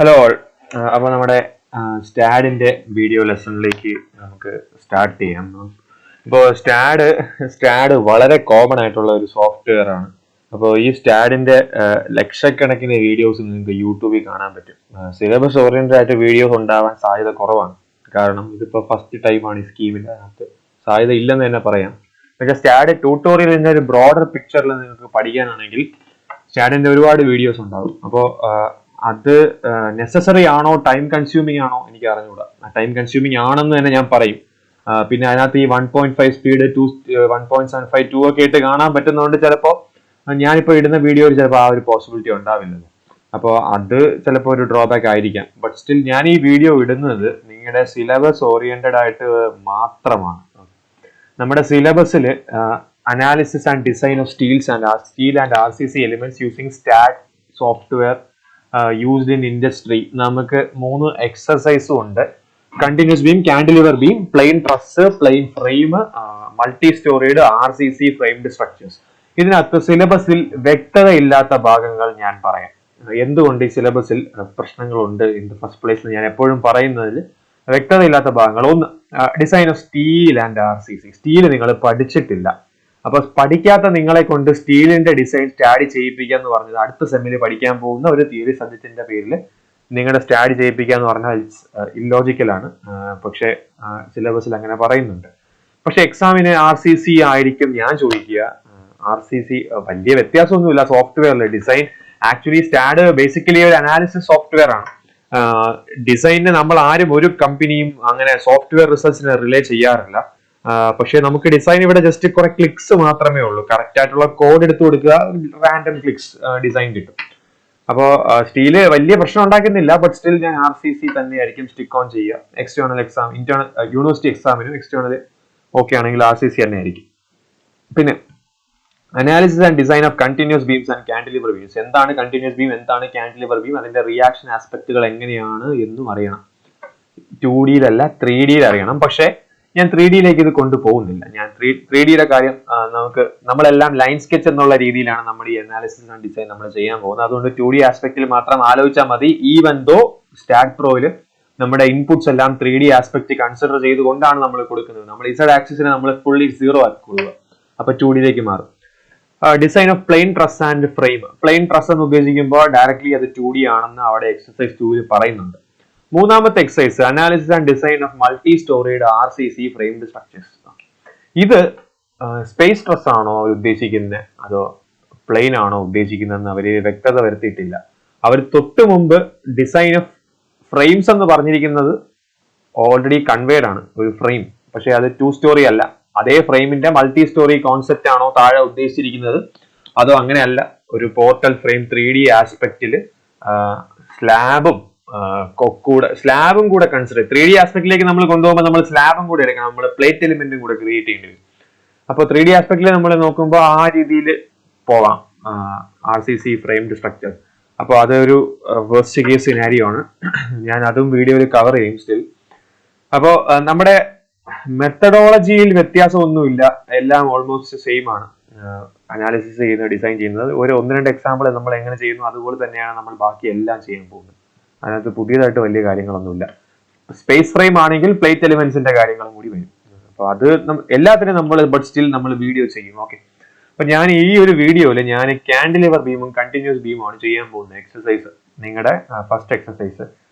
Hello all. അപ്പോൾ നമ്മുടെ സ്റ്റാഡിന്റെ video ലെസണിലേക്ക് നമുക്ക് സ്റ്റാർട്ട് ചെയ്യാം. ഇപ്പോൾ സ്റ്റാഡ് വളരെ കോമൺ ആയിട്ടുള്ള ഒരു സോഫ്റ്റ്വെയർ ആണ്. അപ്പോൾ ഈ സ്റ്റാഡിന്റെ ലക്ഷക്കണക്കിന് വീഡിയോസ് നിങ്ങൾക്ക് യൂട്യൂബിൽ കാണാൻ പറ്റും. സിലബസ് ഓറിയന്റഡ് ആയിട്ട് വീഡിയോസ് ഉണ്ടാവാൻ സാധ്യത കുറവാണ്. കാരണം ഇതിപ്പോൾ ഫസ്റ്റ് ടൈമാണ് ഈ സ്കീമിന്റെ അകത്ത്. സാധ്യത ഇല്ലെന്ന് തന്നെ പറയാം. പക്ഷേ സ്റ്റാഡ് ട്യൂട്ടോറിയലിന്റെ ഒരു ബ്രോഡർ പിക്ചറിൽ നിങ്ങൾക്ക് പഠിക്കാനാണെങ്കിൽ സ്റ്റാഡിന്റെ ഒരുപാട് വീഡിയോസ് ഉണ്ടാവും. അപ്പോൾ അത് നെസസറി ആണോ ടൈം കൺസ്യൂമിംഗ് ആണോ എനിക്ക് അറിഞ്ഞുകൂടാ. ടൈം കൺസ്യൂമിംഗ് ആണെന്ന് തന്നെ ഞാൻ പറയും. പിന്നെ അതിനകത്ത് ഈ 1.5 സ്പീഡ് 1.75 2 ഒക്കെ ഇട്ട് കാണാൻ പറ്റുന്നതുകൊണ്ട് ചിലപ്പോൾ ഞാനിപ്പോൾ ഇടുന്ന വീഡിയോയിൽ ചിലപ്പോൾ ആ ഒരു പോസിബിലിറ്റി ഉണ്ടാവില്ലല്ലോ. അപ്പോൾ അത് ചിലപ്പോൾ ഒരു ഡ്രോബാക്ക് ആയിരിക്കാം. ബട്ട് സ്റ്റിൽ ഞാൻ ഈ വീഡിയോ ഇടുന്നത് നിങ്ങളുടെ സിലബസ് ഓറിയന്റഡ് ആയിട്ട് മാത്രമാണ്. നമ്മുടെ സിലബസിൽ analysis and design of steel and RCC elements using STAAD software used in industry നമുക്ക് 3 എക്സസൈസും ഉണ്ട്. Continuous beam, cantilever beam, plane truss, plane frame, multi storeyed RCC framed structures. ഇതിനകത്ത് സിലബസിൽ വ്യക്തതയില്ലാത്ത ഭാഗങ്ങൾ ഞാൻ പറയാം. എന്തുകൊണ്ട് ഈ സിലബസിൽ പ്രശ്നങ്ങളുണ്ട് ഇൻ ദ ഫസ്റ്റ് പ്ലേസ് ഞാൻ എപ്പോഴും പറയുന്നതിൽ വ്യക്തതയില്ലാത്ത ഭാഗങ്ങൾ. ഒന്ന്, design of steel and RCC. Steel നിങ്ങൾ പഠിച്ചിട്ടില്ല. അപ്പൊ പഠിക്കാത്ത നിങ്ങളെ കൊണ്ട് സ്റ്റീലിന്റെ ഡിസൈൻ സ്റ്റാഡി ചെയ്യിപ്പിക്കുക എന്ന് പറഞ്ഞത് അടുത്ത സെമ്മിൽ പഠിക്കാൻ പോകുന്ന ഒരു തിയറി സബ്ജക്റ്റിന്റെ പേരിൽ നിങ്ങളുടെ സ്റ്റാഡി ചെയ്യിപ്പിക്കുക എന്ന് പറഞ്ഞാൽ ഇല്ലോജിക്കലാണ്. പക്ഷെ സിലബസിൽ അങ്ങനെ പറയുന്നുണ്ട്. പക്ഷെ എക്സാമിന് RCC ആയിരിക്കും ഞാൻ ചോദിക്കുക. RCC വലിയ വ്യത്യാസമൊന്നുമില്ല സോഫ്റ്റ്വെയറിലെ ഡിസൈൻ. ആക്ച്വലി സ്റ്റാഡ് ബേസിക്കലി ഒരു അനാലിസിസ് സോഫ്റ്റ്വെയർ ആണ്. ഡിസൈനിന് നമ്മൾ ആരും ഒരു കമ്പനിയും അങ്ങനെ സോഫ്റ്റ്വെയർ റിസൾട്ട്സിനെ റിലേ ചെയ്യാറില്ല. പക്ഷെ നമുക്ക് ഡിസൈൻ ഇവിടെ ജസ്റ്റ് കുറെ ക്ലിക്സ് മാത്രമേ ഉള്ളൂ. കറക്റ്റ് ആയിട്ടുള്ള കോഡ് എടുത്തു കൊടുക്കുക, റാൻഡം ക്ലിക്സ് ഡിസൈൻ കിട്ടും. അപ്പോൾ സ്റ്റീല് വലിയ പ്രശ്നം ഉണ്ടാക്കുന്നില്ല. ബട്ട് സ്റ്റിൽ ഞാൻ RCC തന്നെയായിരിക്കും സ്റ്റിക്ക് ഓൺ ചെയ്യുക. എക്സ്റ്റേണൽ എക്സാം, ഇന്റേണൽ യൂണിവേഴ്സിറ്റി എക്സാമിനും എക്സ്റ്റേണൽ ഓക്കെ ആണെങ്കിൽ RCC തന്നെ ആയിരിക്കും. പിന്നെ analysis and design of continuous beams and cantilever beams. എന്താണ് കണ്ടിന്യൂസ് ബീം, എന്താണ് കാന്റിലിവർ ബീം, അതിന്റെ റിയാക്ഷൻ ആസ്പെക്ടുകൾ എങ്ങനെയാണ് എന്നും അറിയണം. 2Dയിലല്ല 3Dയിൽ അറിയണം. പക്ഷെ ഞാൻ 3Dയിലേക്ക് ഇത് കൊണ്ടുപോകുന്നില്ല. ഞാൻ 3Dയുടെ കാര്യം നമ്മളെല്ലാം ലൈൻ സ്കെച്ച് എന്നുള്ള രീതിയിലാണ് നമ്മൾ ഈ അനാലിസിസ് ആൻഡ് ഡിസൈൻ നമ്മൾ ചെയ്യാൻ പോകുന്നത്. അതുകൊണ്ട് 2D ആസ്പെക്റ്റിൽ മാത്രം ആലോചിച്ചാൽ മതി. ഈവൻ ദോ സ്റ്റാഡ് പ്രോയിൽ നമ്മുടെ ഇൻപുട്സ് എല്ലാം 3D ആസ്പെക്ട് കൺസിഡർ ചെയ്തുകൊണ്ടാണ് നമ്മൾ കൊടുക്കുന്നത്. നമ്മൾ Z ആക്സിസിനെ നമ്മൾ ഫുള്ളി 0 ആക്കി കൊടുക്കുക. അപ്പൊ 2Dയിലേക്ക് മാറും. Design of plane truss and frame. Plane truss എന്ന് ഉദ്ദേശിക്കുമ്പോൾ ഡയറക്ട്ലി അത് 2D ആണെന്ന് അവിടെ എക്സസൈസ് 2 പറയുന്നുണ്ട്. മൂന്നാമത്തെ exercise analysis and design of multi storeyed RCC framed structures. ഇത് സ്പേസ് ട്രസ് ആണോ ഉദ്ദേശിക്കുന്നത് അതോ പ്ലെയിൻ ആണോ ഉദ്ദേശിക്കുന്നതെന്ന് അവര് വ്യക്തത വരുത്തിയിട്ടില്ല. അവർ തൊട്ട് മുമ്പ് ഡിസൈൻ ഓഫ് ഫ്രെയിംസ് എന്ന് പറഞ്ഞിരിക്കുന്നത് ഓൾറെഡി കൺവേർഡ് ആണ്, ഒരു ഫ്രെയിം. പക്ഷെ അത് 2 സ്റ്റോറി അല്ല. അതേ ഫ്രെയിമിന്റെ മൾട്ടി സ്റ്റോറി കോൺസെപ്റ്റ് ആണോ താഴെ ഉദ്ദേശിച്ചിരിക്കുന്നത് അതോ അങ്ങനെയല്ല, ഒരു പോർട്ടൽ ഫ്രെയിം 3D ആസ്പെക്റ്റില് സ്ലാബും കൂടെ കൺസിഡർ 3D ആസ്പെക്റ്റിലേക്ക് നമ്മൾ കൊണ്ടുപോകുമ്പോൾ നമ്മൾ സ്ലാബും കൂടെ എടുക്കണം. നമ്മൾ പ്ലേറ്റ് എലിമെന്റും കൂടെ ക്രിയേറ്റ് ചെയ്യേണ്ടി വരും. അപ്പോൾ 3D ആസ്പെക്റ്റിൽ നമ്മൾ നോക്കുമ്പോൾ ആ രീതിയിൽ പോവാം RCC ഫ്രെയിംഡ് സ്ട്രക്ചർ. അപ്പോൾ അതൊരു വേർസ്റ്റ് കേസ് സിനാരിയോ ആണ്. ഞാൻ അതും വീഡിയോയിൽ കവർ ചെയ്യും സ്റ്റിൽ. അപ്പോൾ നമ്മുടെ മെത്തഡോളജിയിൽ വ്യത്യാസമൊന്നുമില്ല, എല്ലാം ഓൾമോസ്റ്റ് സെയിം ആണ്. അനാലിസിസ് ചെയ്യുന്നത്, ഡിസൈൻ ചെയ്യുന്നത്, ഒരു 1-2 എക്സാമ്പിൾ നമ്മൾ എങ്ങനെ ചെയ്യുന്നു അതുപോലെ തന്നെയാണ് നമ്മൾ ബാക്കി എല്ലാം ചെയ്യാൻ പോകുന്നത്. അതിനകത്ത് പുതിയതായിട്ട് വലിയ കാര്യങ്ങളൊന്നുമില്ല. സ്പേസ് ഫ്രെയിം ആണെങ്കിൽ പ്ലേറ്റ് എലിമെന്റ്സിന്റെ കാര്യങ്ങളും കൂടി വരും. അപ്പൊ അത് എല്ലാത്തിനും നമ്മൾ ബട്ട് സ്റ്റിൽ നമ്മൾ വീഡിയോ ചെയ്യും. ഓക്കെ, അപ്പൊ ഞാൻ ഈ ഒരു വീഡിയോയിൽ ഞാൻ കാന്റിലിവർ ബീമും കണ്ടിന്യൂസ് ബീമുമാണ് ചെയ്യാൻ പോകുന്നത് എക്സസൈസ്, നിങ്ങളുടെ ഫസ്റ്റ് എക്സസൈസ്.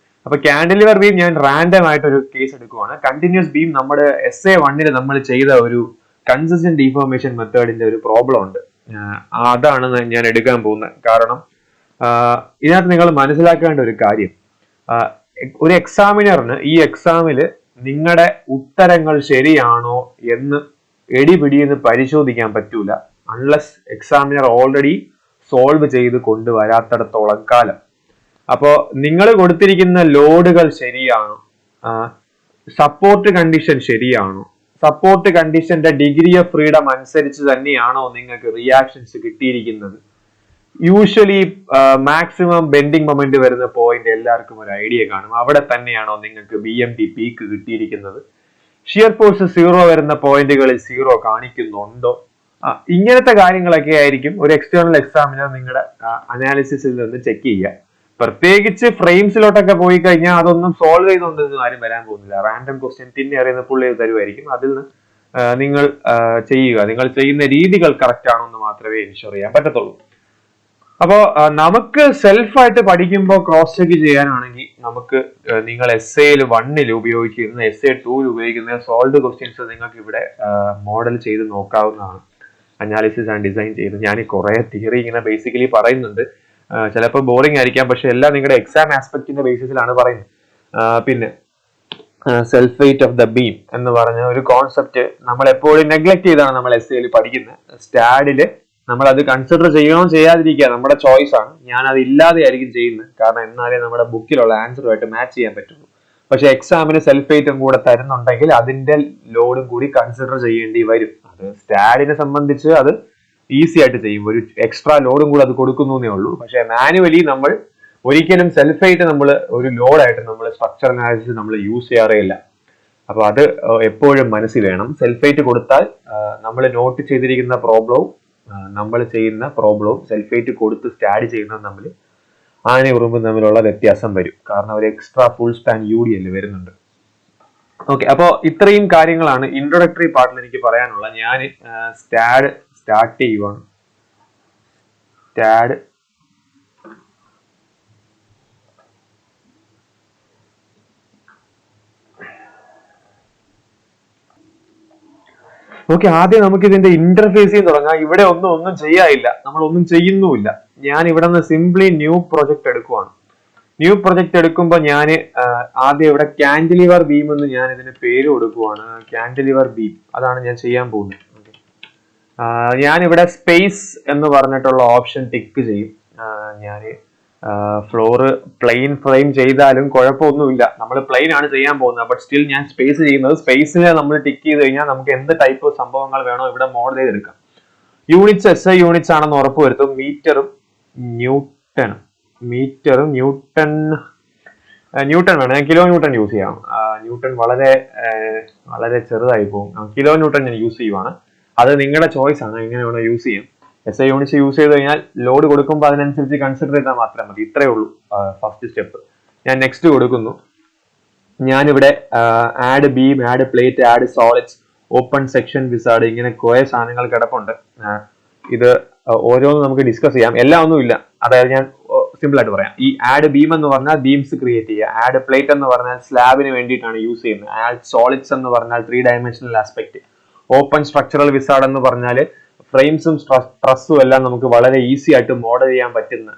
അപ്പൊ കാന്റിലിവർ ബീം ഞാൻ റാൻഡം ആയിട്ട് ഒരു കേസ് എടുക്കുവാണ്. കണ്ടിന്യൂസ് ബീം നമ്മുടെ SA1 നമ്മൾ ചെയ്ത ഒരു കൺസിസ്റ്റന്റ് ഡീഫോർമേഷൻ മെത്തേഡിന്റെ ഒരു പ്രോബ്ലം ഉണ്ട്. അതാണ് ഞാൻ എടുക്കാൻ പോകുന്നത്. കാരണം ഇതിനകത്ത് നിങ്ങൾ മനസ്സിലാക്കേണ്ട ഒരു കാര്യം, ഒരു എക്സാമിനറിന് ഈ എക്സാമില് നിങ്ങളുടെ ഉത്തരങ്ങൾ ശരിയാണോ എന്ന് എടിപിടിയെന്ന് പരിശോധിക്കാൻ പറ്റൂല അൺലെസ് എക്സാമിനർ ഓൾറെഡി സോൾവ് ചെയ്ത് കൊണ്ടുവരാത്തിടത്തോളം കാലം. അപ്പോ നിങ്ങൾ കൊടുത്തിരിക്കുന്ന ലോഡുകൾ ശരിയാണോ, സപ്പോർട്ട് കണ്ടീഷൻ ശരിയാണോ, സപ്പോർട്ട് കണ്ടീഷന്റെ ഡിഗ്രി ഓഫ് ഫ്രീഡം അനുസരിച്ച് തന്നെയാണോ നിങ്ങൾക്ക് റിയാക്ഷൻസ് കിട്ടിയിരിക്കുന്നത്. യൂഷ്വലി മാക്സിമം ബെൻഡിങ് മൊമെന്റ് വരുന്ന പോയിന്റ് എല്ലാവർക്കും ഒരു ഐഡിയ കാണും. അവിടെ തന്നെയാണോ നിങ്ങൾക്ക് BMD പീക്ക് കിട്ടിയിരിക്കുന്നത്. ഷിയർ ഫോഴ്സ് 0 വരുന്ന പോയിന്റുകളിൽ 0 കാണിക്കുന്നുണ്ടോ. ഇങ്ങനത്തെ കാര്യങ്ങളൊക്കെ ആയിരിക്കും ഒരു എക്സ്റ്റേണൽ എക്സാമിനർ നിങ്ങളുടെ അനാലിസിസിൽ നിന്ന് ചെക്ക് ചെയ്യുക. പ്രത്യേകിച്ച് ഫ്രെയിംസിലോട്ടൊക്കെ പോയി കഴിഞ്ഞാൽ അതൊന്നും സോൾവ് ചെയ്തുകൊണ്ടൊന്നും ആരും വരാൻ പോകുന്നില്ല. റാൻഡം ക്വസ്റ്റ്യൻ തിന്നെ അറിയുന്ന പുള്ളി തരുമായിരിക്കും. അതിൽ നിന്ന് നിങ്ങൾ ചെയ്യുക. നിങ്ങൾ ചെയ്യുന്ന രീതികൾ കറക്റ്റ് ആണോ എന്ന് മാത്രമേ എൻഷുർ ചെയ്യാൻ പറ്റത്തുള്ളൂ. അപ്പോ നമുക്ക് സെൽഫായിട്ട് പഠിക്കുമ്പോൾ ക്രോസ് ചെക്ക് ചെയ്യാനാണെങ്കിൽ നമുക്ക് നിങ്ങൾ SAയിൽ 1 ഉപയോഗിക്കുന്ന SA 2 ഉപയോഗിക്കുന്ന സോൾവ് ക്വസ്റ്റ്യൻസ് നിങ്ങൾക്ക് ഇവിടെ മോഡൽ ചെയ്ത് നോക്കാവുന്നതാണ്. അനാലിസിസ് ആൻഡ് ഡിസൈൻ ചെയ്ത് ഞാൻ കുറെ തിയറി ഇങ്ങനെ ബേസിക്കലി പറയുന്നുണ്ട്. ചിലപ്പോൾ ബോറിംഗ് ആയിരിക്കാം, പക്ഷെ എല്ലാം നിങ്ങളുടെ എക്സാം ആസ്പെക്ടിന്റെ ബേസിസിലാണ് പറയുന്നത്. പിന്നെ self weight of the beam എന്ന് പറഞ്ഞ ഒരു കോൺസെപ്റ്റ് നമ്മൾ എപ്പോഴും നെഗ്ലക്ട് ചെയ്താണ് നമ്മൾ SAയിൽ പഠിക്കുന്നത്. സ്റ്റാഡില് നമ്മൾ അത് കൺസിഡർ ചെയ്യണോ ചെയ്യാതിരിക്കുക നമ്മുടെ ചോയ്സ് ആണ്. ഞാൻ അത് ഇല്ലാതെ ആയിരിക്കും ചെയ്യുന്നത്, കാരണം എന്നാലേ നമ്മുടെ ബുക്കിലുള്ള ആൻസറുമായിട്ട് മാച്ച് ചെയ്യാൻ പറ്റുള്ളൂ. പക്ഷെ എക്സാമിന് സെൽഫ് വെയിറ്റും കൂടെ തരുന്നുണ്ടെങ്കിൽ അതിന്റെ ലോഡും കൂടി കൺസിഡർ ചെയ്യേണ്ടി വരും. അത് സ്റ്റാഡിനെ സംബന്ധിച്ച് അത് ഈസി ആയിട്ട് ചെയ്യും, ഒരു എക്സ്ട്രാ ലോഡും കൂടെ അത് കൊടുക്കുന്നേ ഉള്ളൂ. പക്ഷെ മാനുവലി നമ്മൾ ഒരിക്കലും സെൽഫ് വെയിറ്റ് നമ്മൾ ഒരു ലോഡായിട്ട് നമ്മൾ സ്ട്രക്ചർ അനാലിസിസ് നമ്മൾ യൂസ് ചെയ്യാറേ ഇല്ല. അപ്പൊ അത് എപ്പോഴും മനസ്സിൽ വേണം. സെൽഫ് വെയിറ്റ് കൊടുത്താൽ നമ്മൾ നോട്ട് ചെയ്തിരിക്കുന്ന പ്രോബ്ലവും നമ്മൾ ചെയ്യുന്ന പ്രോബ്ലവും സെൽഫ് വെയിറ്റ് കൊടുത്ത് സ്റ്റാഡ് ചെയ്യുന്നതും തമ്മിൽ ആനയും ഉറുമ്പും തമ്മിലുള്ള വ്യത്യാസം വരും. കാരണം ഒരു എക്സ്ട്രാ ഫുൾ സ്പാൻ UDL വരുന്നുണ്ട്. ഓക്കെ, അപ്പോൾ ഇത്രയും കാര്യങ്ങളാണ് ഇൻട്രൊഡക്ടറി പാർട്ടിൽ എനിക്ക് പറയാനുള്ള. ഞാൻ സ്റ്റാഡ് സ്റ്റാർട്ട് ചെയ്യുവാണ്. സ്റ്റാഡ് ഓക്കെ, ആദ്യം നമുക്ക് ഇതിന്റെ ഇന്റർഫേസിൽ തുടങ്ങാം. ഇവിടെ ഒന്നും ചെയ്യാനില്ല, നമ്മൾ ഒന്നും ചെയ്യുന്നുമില്ല. ഞാൻ ഇവിടെ നിന്ന് സിംപ്ലി ന്യൂ പ്രൊജക്ട് എടുക്കുവാണ്. ന്യൂ പ്രൊജക്ട് എടുക്കുമ്പോൾ ഞാൻ ആദ്യം ഇവിടെ കാന്റിലിവർ ബീം എന്ന് ഞാൻ ഇതിന് പേര് കൊടുക്കുവാണ്. കാന്റിലിവർ ബീം, അതാണ് ഞാൻ ചെയ്യാൻ പോകുന്നത്. ഞാൻ ഇവിടെ സ്പേസ് എന്ന് പറഞ്ഞിട്ടുള്ള ഓപ്ഷൻ ടിക്ക് ചെയ്യും. ഞാൻ ഫ്ലോറ് പ്ലെയിൻ ഫ്രെയിം ചെയ്താലും കുഴപ്പമൊന്നുമില്ല, നമ്മൾ പ്ലെയിൻ ആണ് ചെയ്യാൻ പോകുന്നത്. ബട്ട് സ്റ്റിൽ ഞാൻ സ്പേസ് ചെയ്യുന്നത്, സ്പേസിനെ നമ്മൾ ടിക്ക് ചെയ്ത് കഴിഞ്ഞാൽ നമുക്ക് എന്ത് ടൈപ്പ് സംഭവങ്ങൾ വേണോ ഇവിടെ മോഡൽ ചെയ്തെടുക്കാം. യൂണിറ്റ്സ് SI യൂണിറ്റ്സ് ആണെന്ന് ഉറപ്പ് വരുത്തും. മീറ്ററും ന്യൂട്ടൺ വേണം. ഞാൻ കിലോ ന്യൂട്ടൺ യൂസ് ചെയ്യാം. ന്യൂട്ടൺ വളരെ ചെറുതായി പോകും. കിലോ ന്യൂട്ടൺ ഞാൻ യൂസ് ചെയ്യുവാണ്. അത് നിങ്ങളുടെ ചോയ്സ് ആണ്, എങ്ങനെ വേണോ യൂസ് ചെയ്യാം. SI യൂണിറ്റ്സ് യൂസ് ചെയ്ത് കഴിഞ്ഞാൽ ലോഡ് കൊടുക്കുമ്പോൾ അതിനനുസരിച്ച് കൺസിഡർ ചെയ്താൽ മാത്രം മതി. ഇത്രയേ ഉള്ളൂ ഫസ്റ്റ് സ്റ്റെപ്പ്. ഞാൻ നെക്സ്റ്റ് കൊടുക്കുന്നു. ഞാനിവിടെ add beam, add plate, add solids, open section wizard, ഇങ്ങനെ കുറെ സാധനങ്ങൾ കിടപ്പുണ്ട്. ഇത് ഓരോന്നും നമുക്ക് ഡിസ്കസ് ചെയ്യാം. എല്ലാം ഒന്നും ഇല്ല, അതായത് ഞാൻ സിമ്പിൾ ആയിട്ട് പറയാം. ഈ ആഡ് ബീം എന്ന് പറഞ്ഞാൽ ബീംസ് ക്രിയേറ്റ് ചെയ്യുക. ആഡ് പ്ലേറ്റ് എന്ന് പറഞ്ഞാൽ സ്ലാബിന് വേണ്ടിയിട്ടാണ് യൂസ് ചെയ്യുന്നത്. ആഡ് സോളിഡ്സ് എന്ന് പറഞ്ഞാൽ 3 dimensional aspect. Open structural wizard എന്ന് പറഞ്ഞാൽ ഫ്രെയിംസും ട്രസ്സും എല്ലാം നമുക്ക് വളരെ ഈസി ആയിട്ട് മോഡൽ ചെയ്യാൻ പറ്റുന്ന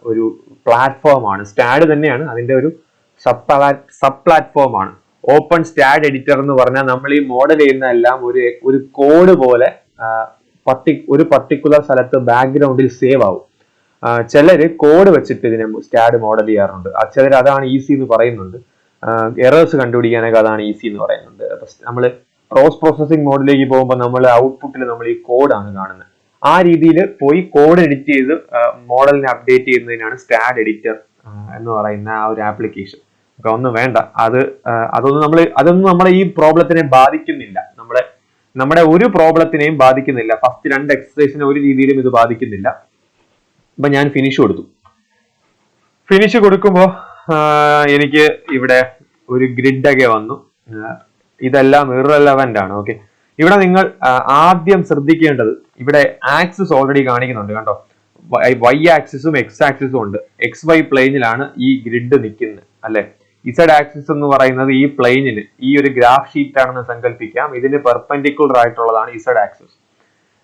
ഒരു പ്ലാറ്റ്ഫോമാണ്. സ്റ്റാഡ് തന്നെയാണ്, അതിന്റെ ഒരു സബ് പ്ലാറ്റ്ഫോം ആണ്. ഓപ്പൺ സ്റ്റാഡ് എഡിറ്റർ എന്ന് പറഞ്ഞാൽ നമ്മൾ ഈ മോഡൽ ചെയ്യുന്ന എല്ലാം ഒരു കോഡ് പോലെ ഒരു പർട്ടിക്കുലർ സ്ഥലത്ത് ബാക്ക്ഗ്രൗണ്ടിൽ സേവ് ആവും. ചിലര് കോഡ് വെച്ചിട്ട് ഇതിനെ സ്റ്റാഡ് മോഡൽ ചെയ്യാറുണ്ട്. ചിലർ അതാണ് ഈസി എന്ന് പറയുന്നുണ്ട്. എറേഴ്സ് കണ്ടുപിടിക്കാനൊക്കെ അതാണ് ഈസി എന്ന് പറയുന്നുണ്ട്. നമ്മൾ ക്രോസ് പ്രോസസിംഗ് മോഡിലേക്ക് പോകുമ്പോൾ നമ്മൾ ഔട്ട്പുട്ടിൽ നമ്മൾ ഈ കോഡാണ് കാണുന്നത്. ആ രീതിയിൽ പോയി കോഡ് എഡിറ്റ് ചെയ്ത് മോഡലിനെ അപ്ഡേറ്റ് ചെയ്യുന്നതിനാണ് സ്റ്റാഡ് എഡിറ്റർ എന്ന് പറയുന്ന ആ ഒരു ആപ്ലിക്കേഷൻ. ഒക്കെ ഒന്നും വേണ്ട, അതൊന്നും നമ്മളെ ഈ പ്രോബ്ലത്തിനെ ബാധിക്കുന്നില്ല. നമ്മുടെ ഒരു പ്രോബ്ലത്തിനെയും ബാധിക്കുന്നില്ല. ഫസ്റ്റ് 2 എക്സസൈസിനെ ഒരു രീതിയിലും ഇത് ബാധിക്കുന്നില്ല. അപ്പൊ ഞാൻ ഫിനിഷ് കൊടുത്തു. ഫിനിഷ് കൊടുക്കുമ്പോൾ എനിക്ക് ഇവിടെ ഒരു ഗ്രിഡൊക്കെ വന്നു. ഇതെല്ലാം ഇറലവന്റ് ആണ്. ഓക്കെ, ഇവിടെ നിങ്ങൾ ആദ്യം ശ്രദ്ധിക്കേണ്ടത്, ഇവിടെ ആക്സിസ് ഓൾറെഡി കാണിക്കുന്നുണ്ട് കണ്ടോ. Y ആക്സിസും X ആക്സിസും ഉണ്ട്. XY പ്ലെയിനിലാണ് ഈ ഗ്രിഡ് നിൽക്കുന്നത് അല്ലെ. Z ആക്സിസ് എന്ന് പറയുന്നത് ഈ പ്ലെയിനിന്, ഈ ഒരു ഗ്രാഫ് ഷീറ്റ് ആണെന്ന് സങ്കല്പിക്കാം. ഇതിന് പെർപെൻഡിക്കുലർ ആയിട്ടുള്ളതാണ് Z ആക്സിസ്.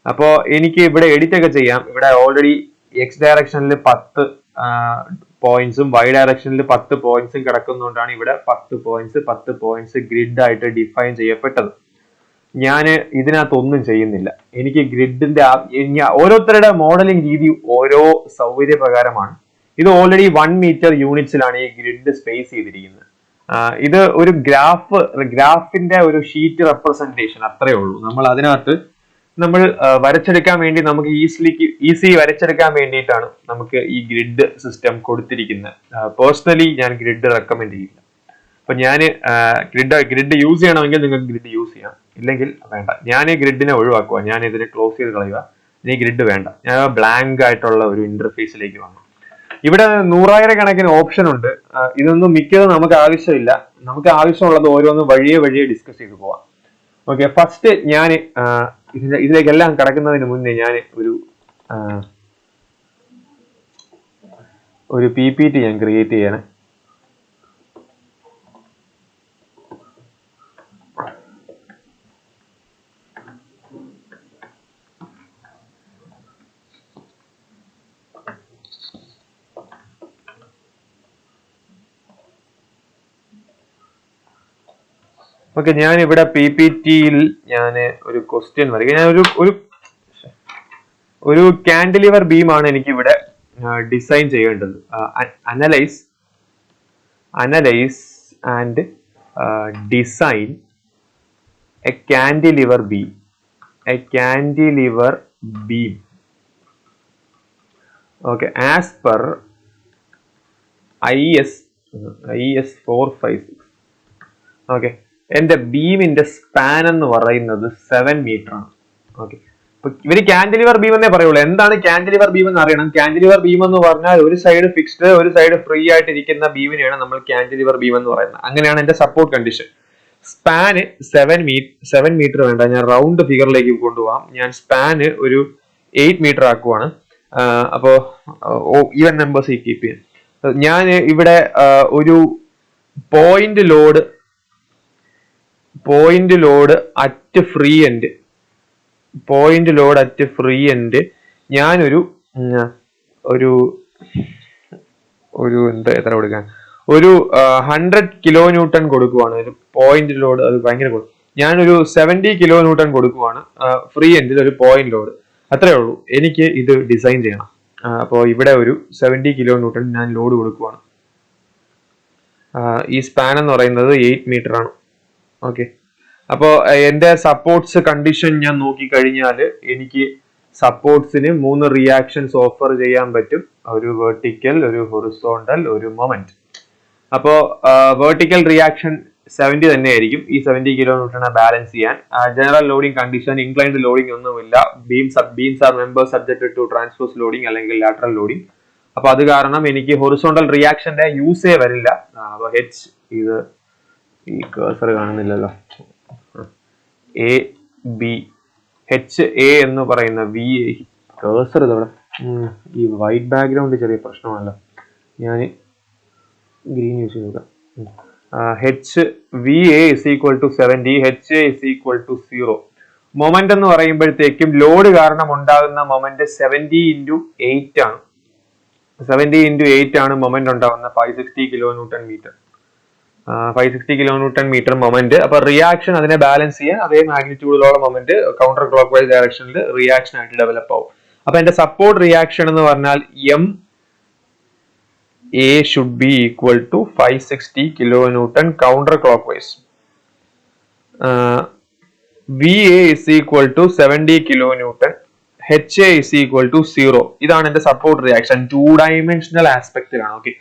അപ്പോ എനിക്ക് ഇവിടെ എഡിറ്റ് ഒക്കെ ചെയ്യാം. ഇവിടെ ഓൾറെഡി X ഡയറക്ഷനിൽ 10 പോയിന്റ്സും Y ഡയറക്ഷനിൽ 10 പോയിന്റ്സും കിടക്കുന്നതുകൊണ്ടാണ് ഇവിടെ 10 പോയിന്റ്സ് ഗ്രിഡ് ആയിട്ട് ഡിഫൈൻ ചെയ്യപ്പെട്ടത്. ഞാൻ ഇതിനകത്തൊന്നും ചെയ്യുന്നില്ല. എനിക്ക് ഗ്രിഡിന്റെ ഓരോരുത്തരുടെ മോഡലിംഗ് രീതി ഓരോ സൗകര്യപ്രകാരമാണ്. ഇത് ഓൾറെഡി 1 മീറ്റർ യൂണിറ്റ്സിലാണ് ഈ ഗ്രിഡ് സ്പേസ് ചെയ്തിരിക്കുന്നത്. ഇത് ഒരു ഗ്രാഫിന്റെ ഒരു ഷീറ്റ് റെപ്രസെന്റേഷൻ, അത്രേ ഉള്ളൂ. നമ്മൾ അതിനകത്ത് വരച്ചെടുക്കാൻ വേണ്ടി നമുക്ക് ഈസി വരച്ചെടുക്കാൻ വേണ്ടിയിട്ടാണ് നമുക്ക് ഈ ഗ്രിഡ് സിസ്റ്റം കൊടുത്തിരിക്കുന്നത്. പേഴ്സണലി ഞാൻ ഗ്രിഡ് റെക്കമെൻഡ് ചെയ്യില്ല. അപ്പൊ ഞാൻ ഗ്രിഡ് യൂസ് ചെയ്യണമെങ്കിൽ നിങ്ങൾക്ക് ഗ്രിഡ് യൂസ് ചെയ്യാം, ഇല്ലെങ്കിൽ വേണ്ട. ഞാൻ ഈ ഗ്രിഡിനെ ഒഴിവാക്കുക, ഞാൻ ഇതിനെ ക്ലോസ് ചെയ്ത് കളയുക. ഇനി ഗ്രിഡ് വേണ്ട, ഞാൻ ബ്ലാങ്ക് ആയിട്ടുള്ള ഒരു ഇന്റർഫേസിലേക്ക് വന്നു. ഇവിടെ 100,000 ഓപ്ഷൻ ഉണ്ട്. ഇതൊന്നും മിക്കതും നമുക്ക് ആവശ്യമില്ല. നമുക്ക് ആവശ്യമുള്ളത് ഓരോന്ന് വഴിയെ ഡിസ്കസ് ചെയ്ത് പോവാം. ഓക്കെ, ഫസ്റ്റ് ഞാൻ ഇതിലേക്കെല്ലാം കടക്കുന്നതിന് മുന്നേ ഞാൻ ഒരു PPT ഞാൻ ക്രിയേറ്റ് ചെയ്യണം. ഓക്കെ, ഞാൻ ഇവിടെ PPTയിൽ ഞാൻ ഒരു ക്വസ്റ്റ്യൻ വരിക. ഞാൻ ഒരു കാൻഡിലിവർ ബീം ആണ് എനിക്ക് ഇവിടെ ഡിസൈൻ ചെയ്യേണ്ടത്. Analyse and design A cantilever beam. Okay, as per IS 456. Okay, എന്റെ ബീമിന്റെ സ്പാൻ എന്ന് പറയുന്നത് 7 മീറ്റർ ആണ്. ഓക്കെ, ഇപ്പൊ ഇവര് കാൻഡിലിവർ ബീം എന്നേ പറയുള്ളൂ. എന്താണ് കാൻഡിലിവർ ബീം എന്ന് അറിയണം. കാൻഡിലിവർ ബീം എന്ന് പറഞ്ഞാൽ ഒരു സൈഡ് ഫിക്സ്ഡ്, ഒരു സൈഡ് ഫ്രീ ആയിട്ട് ഇരിക്കുന്ന ബീമിനെയാണ് നമ്മൾ കാൻഡിലിവർ ബീം എന്ന് പറയുന്നത്. അങ്ങനെയാണ് എന്റെ സപ്പോർട്ട് കണ്ടീഷൻ. സ്പാന് 7 മീറ്റർ വേണ്ട, ഞാൻ റൗണ്ട് ഫിഗറിലേക്ക് കൊണ്ടുപോകാം. ഞാൻ സ്പാന് ഒരു 8 മീറ്റർ ആക്കുവാണ്. അപ്പോ ഈവൻ നമ്പേഴ്സ് കീപ്പ് ചെയ്യാൻ. ഞാൻ ഇവിടെ ഒരു point load at free end ഞാനൊരു എത്ര കൊടുക്കാൻ, ഒരു 100 കിലോ ന്യൂട്ടൺ കൊടുക്കുവാണ്. ഒരു പോയിന്റ് ലോഡ് അത് ഭയങ്കര കൊടുക്കും. ഞാനൊരു 70 കിലോ ന്യൂട്ടൺ കൊടുക്കുവാണ് ഫ്രീ എൻഡിൽ ഒരു പോയിന്റ് ലോഡ്. അത്രേ ഉള്ളൂ. എനിക്ക് ഇത് ഡിസൈൻ ചെയ്യണം. അപ്പോൾ ഇവിടെ ഒരു 70 കിലോ ന്യൂട്ടൺ ഞാൻ ലോഡ് കൊടുക്കുവാണ്. ഈ സ്പാൻ എന്ന് പറയുന്നത് 8 മീറ്റർ ആണ്. ഓക്കെ, അപ്പോൾ എന്റെ സപ്പോർട്ട്സ് കണ്ടീഷൻ ഞാൻ നോക്കി കഴിഞ്ഞാൽ എനിക്ക് സപ്പോർട്ട്സിന് 3 റിയാക്ഷൻസ് ഓഫർ ചെയ്യാൻ പറ്റും. ഒരു വെർട്ടിക്കൽ, ഒരു ഹൊറിസോണ്ടൽ, ഒരു മൊമെന്റ്. അപ്പോൾ വെർട്ടിക്കൽ റിയാക്ഷൻ 70 തന്നെയായിരിക്കും. ഈ 70 കിലോ ന്യൂട്ടനെ ബാലൻസ് ചെയ്യാൻ general loading condition, inclined loading ഒന്നുമില്ല. Beams are member subject to transverse loading അല്ലെങ്കിൽ ലാറ്ററൽ ലോഡിംഗ്. അപ്പൊ അത് കാരണം എനിക്ക് ഹൊറിസോണ്ടൽ റിയാക്ഷന്റെ യൂസേ വരില്ല. അപ്പൊ H, ഇത് ഈ കേഴ്സർ കാണുന്നില്ലല്ലോ, AB, HA എന്ന് പറയുന്ന VA കേഴ്സർ ഇതവിടെ. ഈ വൈറ്റ് ബാക്ക്ഗ്രൗണ്ട് ചെറിയ പ്രശ്നമാണല്ലോ, ഞാൻ ഗ്രീൻ യൂസ് ചെയ്ത്. VA is equal to 70, HA is equal to 0. Moment എന്ന് പറയുമ്പോഴത്തേക്കും ലോഡ് കാരണം ഉണ്ടാകുന്ന മൊമെന്റ് 70 into 8 ആണ്. 70 into 8 ആണ് മൊമെന്റ് ഉണ്ടാകുന്ന 560 kilo newton metre. 560 kilo newton metre moment. അപ്പൊ റിയാക്ഷൻ അതിനെ ബാലൻസ് ചെയ്യാൻ അതേ മാഗ്നിറ്റ്യൂഡിലുള്ള മൊമെന്റ് കൗണ്ടർ ക്ലോക്ക് വൈസ് ഡയറക്ഷനിൽ റിയാക്ഷൻ ആയിട്ട് ഡെവലപ്പ് ആവും. അപ്പൊ എന്റെ സപ്പോർട്ട് റിയാക്ഷൻ എന്ന് പറഞ്ഞാൽ MA should be equal to 560 kilonewton counterclockwise. VA is equal to 70 kilonewton. HA is equal to 0. ഇതാണ് എന്റെ സപ്പോർട്ട് റിയാക്ഷൻ. 2 ഡയമെൻഷണൽ ആസ്പെക്റ്റിലാണ്. ഓക്കെ,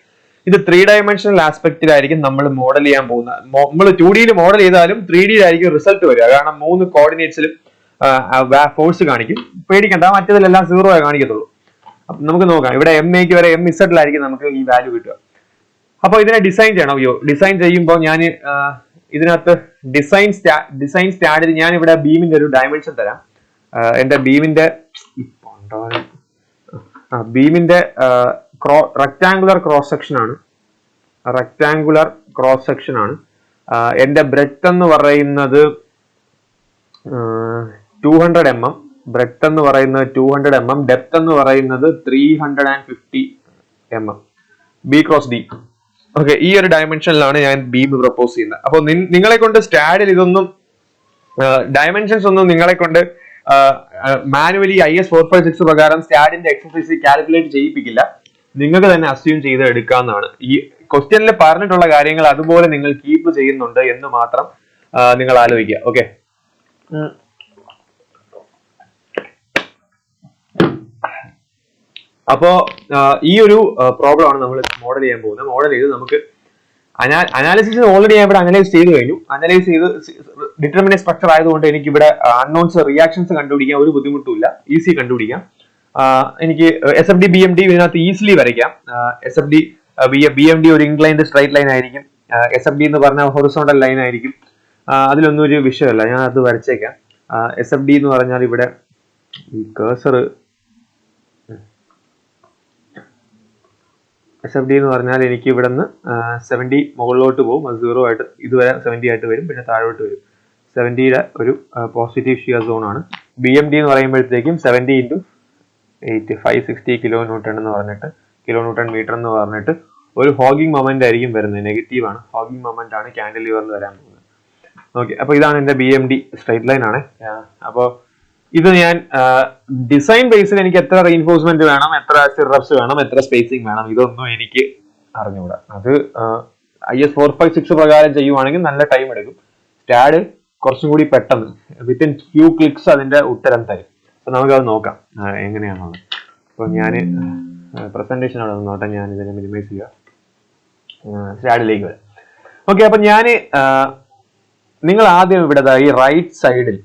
ഇത് 3 ഡയമെൻഷണൽ ആസ്പെക്റ്റിലായിരിക്കും നമ്മൾ മോഡൽ ചെയ്യാൻ പോകുന്നത്. നമ്മൾ 2D മോഡൽ ചെയ്താലും 3D ആയിരിക്കും റിസൾട്ട് വരിക. കാരണം 3 കോർഡിനേറ്റ്സിലും ഫോഴ്സ് കാണിക്കും. പേടിക്കണ്ട, മറ്റേതിലെല്ലാം 0 കാണിക്കത്തുള്ളൂ. അപ്പൊ നമുക്ക് നോക്കാം. ഇവിടെ MAക്ക് വരെ MZലായിരിക്കും നമുക്ക് ഈ വാല്യൂ കിട്ടുക. അപ്പൊ ഇതിനെ ഡിസൈൻ ചെയ്യണം. ഡിസൈൻ ചെയ്യുമ്പോൾ ഞാൻ ഇതിനകത്ത് ഡിസൈൻ സ്റ്റാൻഡിൽ ഞാൻ ഇവിടെ ബീമിന്റെ ഒരു ഡയമെൻഷൻ തരാം. എന്റെ ബീമിന്റെ റെക്ടാങ്കുലർ ക്രോസ് സെക്ഷൻ ആണ്. എന്റെ ബ്രെഡ്ത്ത് എന്ന് പറയുന്നത് 200 mm. ബ്രെഡ്ത്ത് എന്ന് പറയുന്നത് 200 mm. ഡെപ്ത് എന്ന് പറയുന്നത് 350 mm. B cross D. Okay, ഈ ഒരു ഡയമെൻഷനിലാണ് ഞാൻ ബീം പ്രപ്പോസ് ചെയ്യുന്നത്. അപ്പോൾ നിങ്ങളെ കൊണ്ട് സ്റ്റാഡിൽ ഇതൊന്നും ഡയമെൻഷൻസ് ഒന്നും നിങ്ങളെ കൊണ്ട് മാനുവലി IS 456 പ്രകാരം സ്റ്റാഡിന്റെ എക്സസൈസ് കാൽക്കുലേറ്റ് ചെയ്യിപ്പിക്കില്ല. നിങ്ങൾക്ക് തന്നെ അസ്യൂം ചെയ്ത് എടുക്കാവുന്നതാണ്. ഈ ക്വസ്റ്റ്യനിൽ പറഞ്ഞിട്ടുള്ള കാര്യങ്ങൾ അതുപോലെ നിങ്ങൾ കീപ്പ് ചെയ്യുന്നുണ്ട് എന്ന് മാത്രം നിങ്ങൾ ആലോചിക്കുക. ഓക്കെ, അപ്പോ ഈ ഒരു പ്രോബ്ലം ആണ് നമ്മൾ മോഡൽ ചെയ്യാൻ പോകുന്നത്. മോഡൽ ചെയ്ത് നമുക്ക് അനാലിസിസ് ഓൾറെഡി ഞാൻ ഇവിടെ അനലൈസ് ചെയ്ത് കഴിഞ്ഞു. അനലൈസ് ചെയ്ത് ഡിറ്റർമിനന്റ് സ്ട്രക്ചർ ആയതുകൊണ്ട് എനിക്ക് ഇവിടെ അൺനോൺസ് റിയാക്ഷൻസ് കണ്ടുപിടിക്കാൻ ഒരു ബുദ്ധിമുട്ടുമില്ല, ഈസി കണ്ടുപിടിക്കാം. എനിക്ക് SFD BMD ഇതിനകത്ത് ഈസിലി വരയ്ക്കാം. SFD BMD ഒരു ഇൻക്ലൈൻഡ് സ്ട്രൈറ്റ് ലൈൻ ആയിരിക്കും. SFD എന്ന് പറഞ്ഞാൽ ഹൊറിസോണ്ടൽ ലൈൻ ആയിരിക്കും. അതിലൊന്നും ഒരു വിഷയമല്ല, ഞാൻ അത് വരച്ചേക്കാം. SFD എന്ന് പറഞ്ഞാൽ ഇവിടെ ഈ കേഴ്സർ SFD എന്ന് പറഞ്ഞാൽ എനിക്ക് ഇവിടെ നിന്ന് 70 മുകളിലോട്ട് പോകും, അത് 0 ആയിട്ട് ഇതുവരെ 70 ആയിട്ട് വരും, പിന്നെ താഴോട്ട് വരും. 70യുടെ ഒരു പോസിറ്റീവ് ഷിയർ സോൺ ആണ്. BMD എന്ന് പറയുമ്പോഴത്തേക്കും 70 × 8 560 കിലോ ന്യൂട്ടൺ എന്ന് പറഞ്ഞിട്ട് കിലോ ന്യൂട്ടൺ മീറ്റർ എന്ന് പറഞ്ഞിട്ട് ഒരു ഹോഗിങ് മൊമെന്റ് ആയിരിക്കും വരുന്നത്. നെഗറ്റീവ് ആണ്, ഹോഗിങ് മൊമെന്റ് ആണ് കാൻഡിലിവറിൽ വരാൻ പോകുന്നത്. ഓക്കെ, അപ്പൊ ഇതാണ് എന്റെ BMD സ്ട്രൈറ്റ് ലൈൻ ആണ്. അപ്പോൾ ഇത് ഞാൻ ഡിസൈൻ ബേസിൽ എനിക്ക് എത്ര റീഇൻഫോഴ്സ്മെന്റ് വേണം, എത്ര സിറപ്സ് വേണം, എത്ര സ്പേസിങ് വേണം, ഇതൊന്നും എനിക്ക് അറിഞ്ഞുകൂടാ. അത് IS 456 പ്രകാരം ചെയ്യുവാണെങ്കിൽ നല്ല ടൈം എടുക്കും. സ്റ്റാഡ് കുറച്ചും കൂടി പെട്ടെന്ന് വിത്തിൻ ഫ്യൂ ക്ലിക്സ് അതിന്റെ ഉത്തരം തരും. അപ്പൊ നമുക്കത് നോക്കാം എങ്ങനെയാണുള്ളത്. അപ്പൊ ഞാൻ പ്രസന്റേഷൻ അവിടെ നോട്ടെ, ഞാൻ ഇതിനെ മിനിമൈസ് ചെയ്യുക, സ്റ്റാഡിലേക്ക് വരാം. ഓക്കെ, അപ്പൊ ഞാൻ നിങ്ങൾ ആദ്യം ഇവിടെ ഈ റൈറ്റ് സൈഡിൽ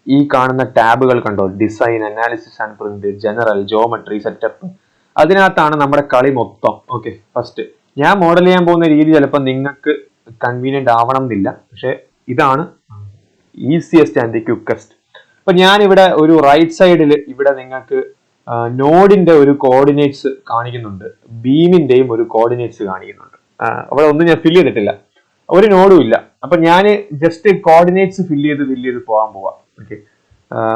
ഈ കാണുന്ന ടാബുകൾ കണ്ടോ, design, analysis and print, general, geometry, setup, അതിനകത്താണ് നമ്മുടെ കളി മൊത്തം. ഓക്കെ, ഫസ്റ്റ് ഞാൻ മോഡൽ ചെയ്യാൻ പോകുന്ന രീതി ചിലപ്പോൾ നിങ്ങൾക്ക് കൺവീനിയന്റ് ആവണം എന്നില്ല, പക്ഷെ ഇതാണ് ഈസിയസ്റ്റ് ആൻഡ് ദി ക്വിക്കസ്റ്റ്. അപ്പൊ ഞാൻ ഇവിടെ ഒരു റൈറ്റ് സൈഡിൽ ഇവിടെ നിങ്ങൾക്ക് നോഡിന്റെ ഒരു കോർഡിനേറ്റ്സ് കാണിക്കുന്നുണ്ട്, ബീമിന്റെയും ഒരു കോർഡിനേറ്റ്സ് കാണിക്കുന്നുണ്ട്. അവിടെ ഒന്നും ഞാൻ ഫില്ല് ചെയ്തിട്ടില്ല, ഒരു നോഡും ഇല്ല. അപ്പൊ ഞാൻ ജസ്റ്റ് കോർഡിനേറ്റ്സ് ഫില്ല് ചെയ്ത് പോകാൻ പോവാം. ഓക്കെ,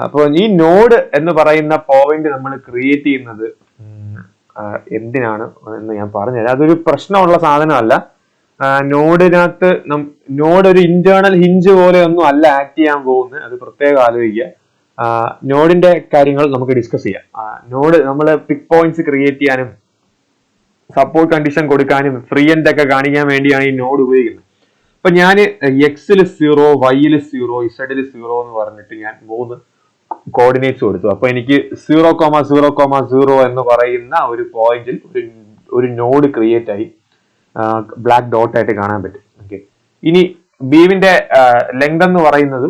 അപ്പൊ ഈ നോഡ് എന്ന് പറയുന്ന പോയിന്റ് നമ്മൾ ക്രിയേറ്റ് ചെയ്യുന്നത് എന്തിനാണ് എന്ന് ഞാൻ പറഞ്ഞുതരാം. അതൊരു പ്രശ്നമുള്ള സാധനമല്ല. നോഡിനകത്ത് നോഡ് ഒരു ഇന്റേണൽ ഹിഞ്ച് പോലെ ഒന്നും അല്ല ആക്ട് ചെയ്യാൻ പോകുന്നത്, അത് പ്രത്യേകം ആലോചിക്കുക. നോഡിന്റെ കാര്യങ്ങൾ നമുക്ക് ഡിസ്കസ് ചെയ്യാം. നോഡ് നമ്മൾ പിക് പോയിന്റ്സ് ക്രിയേറ്റ് ചെയ്യാനും സപ്പോർട്ട് കണ്ടീഷൻ കൊടുക്കാനും ഫ്രീ എൻഡ് ഒക്കെ കാണിക്കാൻ വേണ്ടിയാണ് ഈ നോഡ് ഉപയോഗിക്കുന്നത്. അപ്പൊ ഞാൻ X-ൽ 0, Y-ൽ 0, Z-ൽ 0 എന്ന് പറഞ്ഞിട്ട് ഞാൻ 3 കോർഡിനേറ്റ്സ് കൊടുത്തു. അപ്പൊ എനിക്ക് 0,0,0 എന്ന് പറയുന്ന ഒരു പോയിന്റിൽ ഒരു നോഡ് ക്രിയേറ്റ് ആയി, ബ്ലാക്ക് ഡോട്ട് ആയിട്ട് കാണാൻ പറ്റും. ഓക്കെ, ഇനി ബീമിന്റെ ലെങ്ത് എന്ന് പറയുന്നത്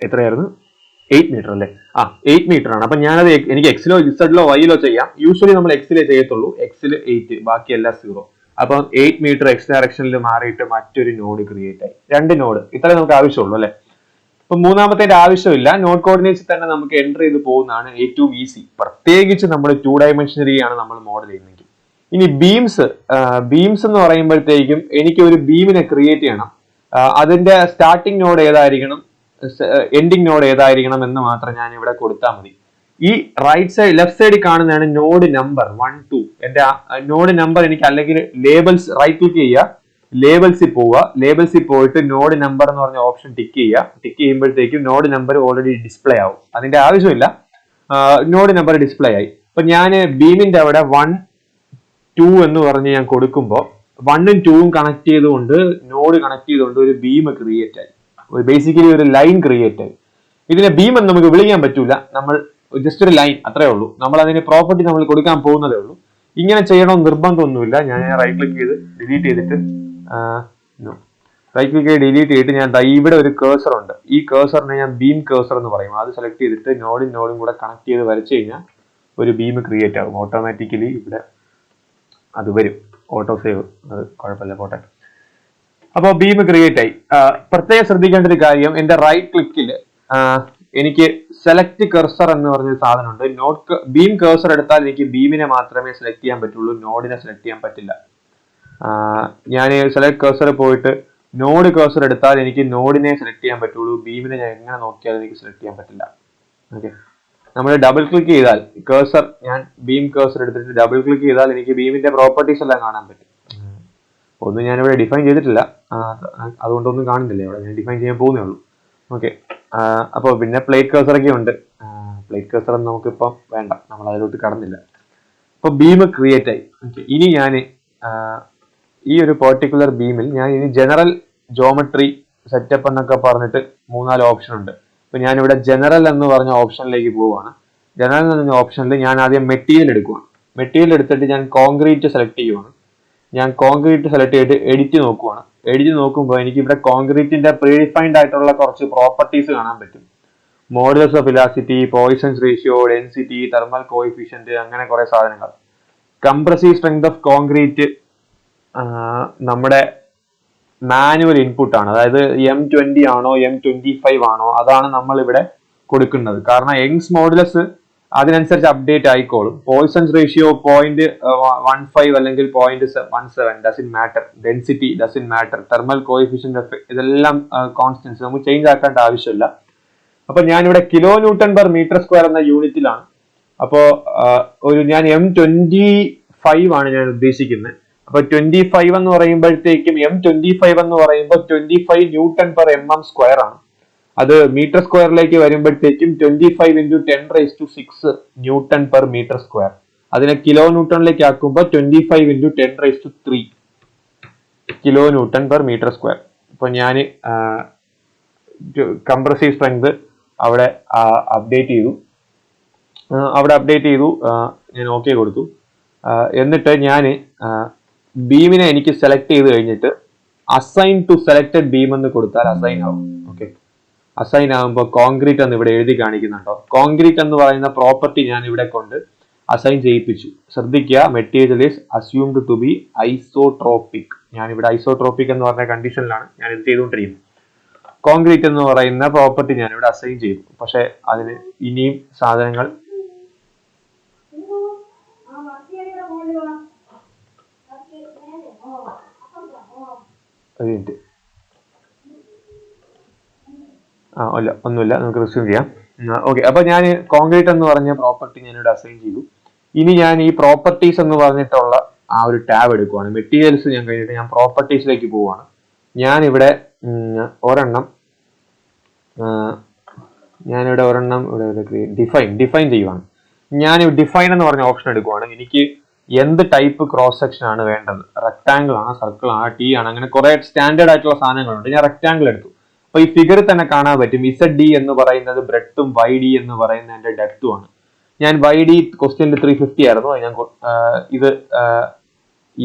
എത്രയായിരുന്നു? 8 മീറ്റർ അല്ലേ? 8 മീറ്റർ ആണ്. അപ്പൊ ഞാനത് എനിക്ക് X-ലോ Z-ലോ Y-ലോ ചെയ്യാം. യൂഷ്വലി നമ്മൾ X-ലേ ചെയ്യത്തുള്ളൂ. X-ൽ 8, ബാക്കിയെല്ലാം 0. അപ്പം 8 മീറ്റർ X ഡയറക്ഷനിൽ മാറിയിട്ട് മറ്റൊരു നോഡ് ക്രിയേറ്റ് ആയി, 2 നോഡ്. ഇത്രേ നമുക്ക് ആവശ്യമുള്ളൂ അല്ലെ? അപ്പൊ മൂന്നാമത്തെ ആവശ്യമില്ല, നോഡ് കോർഡിനേറ്റ്സ് തന്നെ നമുക്ക് എൻ്റർ ചെയ്ത് പോകുന്നതാണ് ഏറ്റവും ഈസി, പ്രത്യേകിച്ച് നമ്മൾ 2 ഡയമെൻഷനറി ആണ് നമ്മൾ മോഡൽ ചെയ്യുന്നെങ്കിൽ. ഇനി ബീംസ് എന്ന് പറയുമ്പോഴത്തേക്കും എനിക്ക് ഒരു ബീമിനെ ക്രിയേറ്റ് ചെയ്യണം. അതിന്റെ സ്റ്റാർട്ടിംഗ് നോഡ് ഏതായിരിക്കണം, എൻഡിങ് നോഡ് ഏതായിരിക്കണം എന്ന് മാത്രം ഞാൻ ഇവിടെ കൊടുത്താൽ മതി. ഈ റൈറ്റ് സൈഡ് ലെഫ്റ്റ് സൈഡിൽ കാണുന്നതാണ് നോഡ് നമ്പർ 1, 2. എന്റെ നോഡ് നമ്പർ എനിക്ക് അല്ലെങ്കിൽ ലേബിൾസ് റൈറ്റ് ക്ലിക്ക് ചെയ്യുക, ലേബിൾസിൽ പോവുക, ലേബിൾസിൽ പോയിട്ട് നോഡ് നമ്പർ എന്ന് പറഞ്ഞ ഓപ്ഷൻ ടിക്ക് ചെയ്യുക. ടിക്ക് ചെയ്യുമ്പോഴത്തേക്കും നോഡ് നമ്പർ ഓൾറെഡി ഡിസ്പ്ലേ ആവും, അതിന്റെ ആവശ്യമില്ല, നോഡ് നമ്പർ ഡിസ്പ്ലേ ആയി. അപ്പൊ ഞാൻ ബീമിന്റെ അവിടെ 1, 2 എന്ന് പറഞ്ഞ് ഞാൻ കൊടുക്കുമ്പോൾ 1ഉം 2ഉം കണക്ട് ചെയ്തുകൊണ്ട് നോഡ് കണക്ട് ചെയ്തുകൊണ്ട് ഒരു ബീം ക്രിയേറ്റ് ആയി, ബേസിക്കലി ഒരു ലൈൻ ക്രിയേറ്റ് ആയി. ഇതിനെ ബീം എന്ന് നമുക്ക് വിളിക്കാൻ പറ്റൂല, നമ്മൾ ജസ്റ്റ് ഒരു ലൈൻ, അത്രേ ഉള്ളൂ. നമ്മൾ അതിന് പ്രോപ്പർട്ടി നമ്മൾ കൊടുക്കാൻ പോകുന്നതേ ഉള്ളൂ. ഇങ്ങനെ ചെയ്യണമെന്ന് നിർബന്ധമൊന്നുമില്ല. ഞാൻ റൈറ്റ് ക്ലിക്ക് ചെയ്ത് ഡിലീറ്റ് ചെയ്തിട്ട് ഡിലീറ്റ് ചെയ്തിട്ട് ഞാൻ ഇവിടെ ഒരു കേഴ്സർ ഉണ്ട്, ഈ കേഴ്സറിനെ ഞാൻ ബീം കേഴ്സർ എന്ന് പറയും. അത് സെലക്ട് ചെയ്തിട്ട് നോഡും കൂടെ കണക്ട് ചെയ്ത് വരച്ചു കഴിഞ്ഞാൽ ഒരു ബീം ക്രിയേറ്റ് ആകും ഓട്ടോമാറ്റിക്കലി. ഇവിടെ അത് വരും, ഓട്ടോ സേവ്, അത് കുഴപ്പമില്ല, പോട്ടെ. അപ്പോൾ ബീം ക്രിയേറ്റ് ആയി. പ്രത്യേകം ശ്രദ്ധിക്കേണ്ട ഒരു കാര്യം, എന്റെ റൈറ്റ് ക്ലിക്കിൽ എനിക്ക് സെലക്ട് കർസർ എന്ന് പറഞ്ഞൊരു സാധനമുണ്ട്. ബീം കർസർ എടുത്താൽ എനിക്ക് ബീമിനെ മാത്രമേ സെലക്ട് ചെയ്യാൻ പറ്റുള്ളൂ, നോഡിനെ സെലക്ട് ചെയ്യാൻ പറ്റില്ല. ഞാൻ സെലക്ട് കർസർ പോയിട്ട് നോഡ് കർസർ എടുത്താൽ എനിക്ക് നോഡിനെ സെലക്ട് ചെയ്യാൻ പറ്റുള്ളൂ, ബീമിനെ ഞാൻ എങ്ങനെ നോക്കിയാലും എനിക്ക് സെലക്ട് ചെയ്യാൻ പറ്റില്ല. ഓക്കെ, നമ്മൾ ഡബിൾ ക്ലിക്ക് ചെയ്താൽ കർസർ, ഞാൻ ബീം കർസർ എടുത്തിട്ട് ഡബിൾ ക്ലിക്ക് ചെയ്താൽ എനിക്ക് ബീമിന്റെ പ്രോപ്പർട്ടീസ് എല്ലാം കാണാൻ പറ്റും. ഒന്നും ഞാനിവിടെ ഡിഫൈൻ ചെയ്തിട്ടില്ല, അതുകൊണ്ടൊന്നും കാണുന്നില്ല ഇവിടെ, ഞാൻ ഡിഫൈൻ ചെയ്യാൻ പോകുന്നേ ഉള്ളൂ. ഓക്കെ, അപ്പോൾ പിന്നെ പ്ലേറ്റ് കർസറൊക്കെ ഉണ്ട്. പ്ലേറ്റ് കർസർ നമുക്കിപ്പം വേണ്ട, നമ്മൾ അതിലോട്ട് കടന്നില്ല. അപ്പോൾ ബീം ക്രിയേറ്റ് ആയി. ഓക്കെ, ഇനി ഞാൻ ഈ ഒരു പെർട്ടിക്കുലർ ബീമിൽ ഞാൻ ഇനി ജനറൽ, ജോമെട്രി, സെറ്റപ്പ് എന്നൊക്കെ പറഞ്ഞിട്ട് 3-4 ഓപ്ഷൻ ഉണ്ട്. അപ്പൊ ഞാനിവിടെ ജനറൽ എന്ന് പറഞ്ഞ ഓപ്ഷനിലേക്ക് പോവുകയാണ്. ജനറൽ എന്ന് പറഞ്ഞ ഓപ്ഷനിൽ ഞാൻ ആദ്യം മെറ്റീരിയൽ എടുക്കുകയാണ്. മെറ്റീരിയൽ എടുത്തിട്ട് ഞാൻ കോൺക്രീറ്റ് സെലക്ട് ചെയ്യുവാണ്. ഞാൻ കോൺക്രീറ്റ് സെലക്ട് ചെയ്തിട്ട് എഡിറ്റ് നോക്കുവാണ്. എഡിറ്റ് നോക്കുമ്പോൾ എനിക്ക് ഇവിടെ കോൺക്രീറ്റിന്റെ പ്രീഡിഫൈൻഡ് ആയിട്ടുള്ള കുറച്ച് പ്രോപ്പർട്ടീസ് കാണാൻ പറ്റും. Modulus of elasticity, poisons ratio, density, thermal coefficient, അങ്ങനെ കുറെ സാധനങ്ങൾ. കംപ്രസീവ് സ്ട്രെങ്ത് ഓഫ് കോൺക്രീറ്റ് നമ്മുടെ മാനുവൽ ഇൻപുട്ട് ആണ്. അതായത് M20 ആണോ M25 ആണോ അതാണ് നമ്മൾ ഇവിടെ കൊടുക്കുന്നത്. കാരണം യങ്സ് മോഡുലസ് അതിനനുസരിച്ച് അപ്ഡേറ്റ് ആയിക്കോളും. പോയിസൺസ് റേഷ്യോ 0.15 അല്ലെങ്കിൽ 0.17 doesn't matter. Density doesn't matter. Thermal coefficient ഇതെല്ലാം കോൺസ്റ്റൻസ്, നമുക്ക് ചേഞ്ച് ആക്കേണ്ട ആവശ്യമില്ല. അപ്പൊ ഞാനിവിടെ kilo newton per metre square എന്ന യൂണിറ്റിലാണ്. അപ്പോ ഞാൻ M25 ആണ് ഞാൻ ഉദ്ദേശിക്കുന്നത്. അപ്പൊ 25 എന്ന് പറയുമ്പോഴത്തേക്കും M25 എന്ന് പറയുമ്പോൾ 25 ന്യൂട്ടൺ പെർ mm സ്ക്വയർ ആണ്. അത് മീറ്റർ സ്ക്വയറിലേക്ക് വരുമ്പോഴത്തേക്കും 25 × 10⁻⁶ ന്യൂട്ടൺ പെർ മീറ്റർ സ്ക്വയർ. അതിനെ കിലോ ന്യൂട്ടണിലേക്ക് ആക്കുമ്പോൾ 25 × 10⁻³ kilo newton per metre square. അപ്പൊ ഞാൻ കംപ്രസീവ് സ്ട്രെങ്ത് അവിടെ അപ്ഡേറ്റ് ചെയ്തു. ഞാൻ ഓക്കെ കൊടുത്തു. എന്നിട്ട് ഞാൻ ബീമിനെ എനിക്ക് സെലക്ട് ചെയ്ത് കഴിഞ്ഞിട്ട് അസൈൻ ടു സെലക്ടഡ് ബീം എന്ന് കൊടുത്താൽ അസൈൻ ആവും. ഓക്കെ, അസൈൻ ആകുമ്പോൾ കോൺക്രീറ്റ് എന്ന് ഇവിടെ എഴുതി കാണിക്കുന്നുണ്ടോ? കോൺക്രീറ്റ് എന്ന് പറയുന്ന പ്രോപ്പർട്ടി ഞാൻ ഇവിടെ കൊണ്ട് അസൈൻ ചെയ്യിപ്പിച്ചു. ശ്രദ്ധിക്കുക, material is assumed to be isotropic. ഞാൻ ഇവിടെ ഐസോട്രോപിക് എന്ന് പറഞ്ഞ കണ്ടീഷനിലാണ് ഞാൻ ഇത് ചെയ്തുകൊണ്ടിരിക്കുന്നത്. കോൺക്രീറ്റ് എന്ന് പറയുന്ന പ്രോപ്പർട്ടി ഞാൻ ഇവിടെ അസൈൻ ചെയ്തു. പക്ഷെ അതിന് ഇനിയും സാധനങ്ങൾ ഒന്നുമില്ല, നമുക്ക് റിസ്യൂം ചെയ്യാം. ഓക്കെ, അപ്പൊ ഞാൻ കോൺക്രീറ്റ് എന്ന് പറഞ്ഞ പ്രോപ്പർട്ടി ഞാൻ ഇവിടെ അസൈൻ ചെയ്തു. ഇനി ഞാൻ ഈ പ്രോപ്പർട്ടീസ് എന്ന് പറഞ്ഞിട്ടുള്ള ആ ഒരു ടാബ് എടുക്കുവാണ്. മെറ്റീരിയൽസ് ഞാൻ കഴിഞ്ഞിട്ട് ഞാൻ പ്രോപ്പർട്ടീസിലേക്ക് പോവാണ്. ഞാൻ ഇവിടെ ഒരെണ്ണം ഡിഫൈൻ ചെയ്യുവാണ്. ഞാൻ ഡിഫൈൻ എന്ന് പറഞ്ഞ ഓപ്ഷൻ എടുക്കുവാണ്. എനിക്ക് എന്ത് ടൈപ്പ് ക്രോസ് സെക്ഷൻ ആണ് വേണ്ടത്? റെക്ടാംഗിൾ ആണ്, സർക്കിൾ ആണ്, ടി ആണ്, അങ്ങനെ കുറെ സ്റ്റാൻഡേർഡ് ആയിട്ടുള്ള സാധനങ്ങളുണ്ട്. ഞാൻ റെക്ടാംഗിൾ എടുത്തു. അപ്പൊ ഈ ഫിഗറിൽ തന്നെ കാണാൻ പറ്റും ZD എന്ന് പറയുന്നത് ബ്രെഡ്ത്തും YD എന്ന് പറയുന്നത് എന്റെ ഡെപ്തും ആണ്. ഞാൻ YD ക്വസ്റ്റ്യനിൽ 350 ആയിരുന്നു. ഞാൻ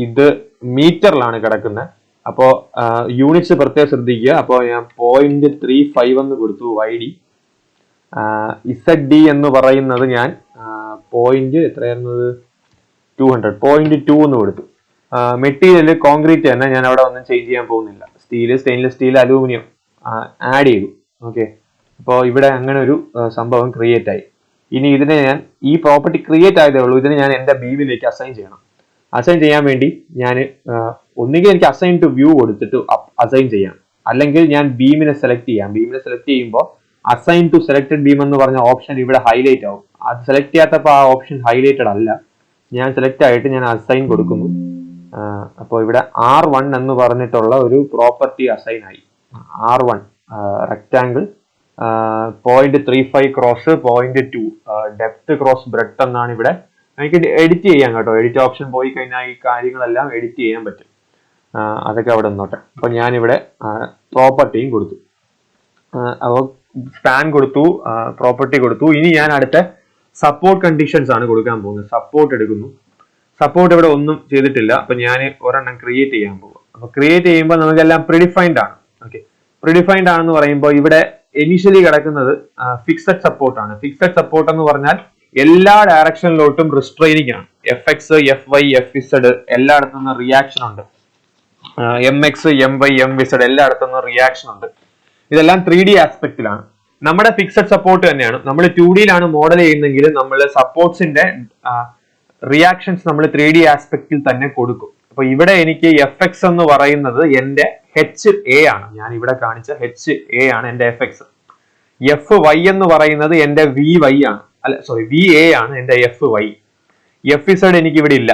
ഇത് മീറ്ററിലാണ് കിടക്കുന്നത്. അപ്പോ യൂണിറ്റ്സ് പ്രത്യേകം ശ്രദ്ധിക്കുക. അപ്പോൾ ഞാൻ 0.35 എന്ന് കൊടുത്തു YD. ZD എന്ന് പറയുന്നത് ഞാൻ എത്രയായിരുന്നത് 200 എന്ന് കൊടുത്തു. മെറ്റീരിയൽ കോൺക്രീറ്റ് തന്നെ, ഞാൻ അവിടെ ഒന്നും ചേഞ്ച് ചെയ്യാൻ പോകുന്നില്ല. സ്റ്റെയിൻലെസ് സ്റ്റീൽ, അലൂമിനിയം ആഡ് ചെയ്തു. ഓക്കെ, അപ്പോൾ ഇവിടെ അങ്ങനെ ഒരു സംഭവം ക്രിയേറ്റ് ആയി. ഇനി ഇതിനെ ഞാൻ ഈ പ്രോപ്പർട്ടി ക്രിയേറ്റ് ആയതേ ഉള്ളൂ. ഇതിനെ ഞാൻ എൻ്റെ ബീമിലേക്ക് അസൈൻ ചെയ്യണം. അസൈൻ ചെയ്യാൻ വേണ്ടി ഞാൻ ഒന്നുകിൽ എനിക്ക് അസൈൻ ടു വ്യൂ കൊടുത്തിട്ട് അസൈൻ ചെയ്യാം, അല്ലെങ്കിൽ ഞാൻ ബീമിനെ സെലക്ട് ചെയ്യാം. ബീമിനെ സെലക്ട് ചെയ്യുമ്പോൾ അസൈൻ ടു സെലക്ടഡ് ബീം എന്ന് പറഞ്ഞ ഓപ്ഷൻ ഇവിടെ ഹൈലൈറ്റ് ആവും. അത് സെലക്ട് ചെയ്യാത്തപ്പോൾ ആ ഓപ്ഷൻ ഹൈലൈറ്റഡ് അല്ല. ഞാൻ സെലക്ട് ആയിട്ട് ഞാൻ അസൈൻ കൊടുക്കുന്നു. അപ്പോൾ ഇവിടെ R1 എന്ന് പറഞ്ഞിട്ടുള്ള ഒരു പ്രോപ്പർട്ടി അസൈൻ ആയി. R1 rectangle 0.35 cross 0.2 depth cross breadth എന്നാണ് ഇവിടെ. എനിക്ക് എഡിറ്റ് ചെയ്യാം കേട്ടോ. എഡിറ്റ് ഓപ്ഷൻ പോയി കഴിഞ്ഞാൽ ഈ കാര്യങ്ങളെല്ലാം എഡിറ്റ് ചെയ്യാൻ പറ്റും. അതൊക്കെ അവിടെ നിന്നോട്ടെ. അപ്പൊ ഞാനിവിടെ പ്രോപ്പർട്ടിയും കൊടുത്തു. അപ്പോൾ സ്പാൻ കൊടുത്തു, പ്രോപ്പർട്ടി കൊടുത്തു. ഇനി ഞാൻ അടുത്ത സപ്പോർട്ട് കണ്ടീഷൻസ് ആണ് കൊടുക്കാൻ പോകുന്നത്. സപ്പോർട്ട് എടുക്കുന്നു. സപ്പോർട്ട് ഇവിടെ ഒന്നും ചെയ്തിട്ടില്ല. അപ്പൊ ഞാൻ ഒരെണ്ണം ക്രിയേറ്റ് ചെയ്യാൻ പോകും. അപ്പൊ ക്രിയേറ്റ് ചെയ്യുമ്പോൾ നമുക്കെല്ലാം പ്രിഡിഫൈൻഡ് ആണ്. ഓക്കെ, പ്രിഡിഫൈൻഡ് ആണെന്ന് പറയുമ്പോൾ ഇവിടെ ഇനീഷ്യലി കിടക്കുന്നത് ഫിക്സഡ് സപ്പോർട്ട് ആണ്. ഫിക്സഡ് സപ്പോർട്ട് എന്ന് പറഞ്ഞാൽ എല്ലാ ഡയറക്ഷനിലോട്ടും റിസ്ട്രെയിനിങ് ആണ്. FX, FY, FZ എല്ലായിടത്തു നിന്നും റിയാക്ഷൻ ഉണ്ട്. MX, MY, MZ എല്ലായിടത്തു നിന്നും റിയാക്ഷൻ ഉണ്ട്. ഇതെല്ലാം 3D ആസ്പെക്റ്റിലാണ്. നമ്മുടെ ഫിക്സഡ് സപ്പോർട്ട് തന്നെയാണ്. നമ്മൾ 2Dയിലാണ് മോഡൽ ചെയ്യുന്നെങ്കിൽ നമ്മൾ സപ്പോർട്ട്സിന്റെ റിയാക്ഷൻസ് നമ്മൾ 3D ആസ്പെക്റ്റിൽ തന്നെ കൊടുക്കും. അപ്പൊ ഇവിടെ എനിക്ക് FX എന്ന് പറയുന്നത് എന്റെ HA ആണ്. ഞാൻ ഇവിടെ കാണിച്ച HA ആണ് എന്റെ FX. FY എന്ന് പറയുന്നത് എന്റെ VY ആണ്. VA ആണ് എന്റെ FY. FZ എനിക്ക് ഇവിടെ ഇല്ല.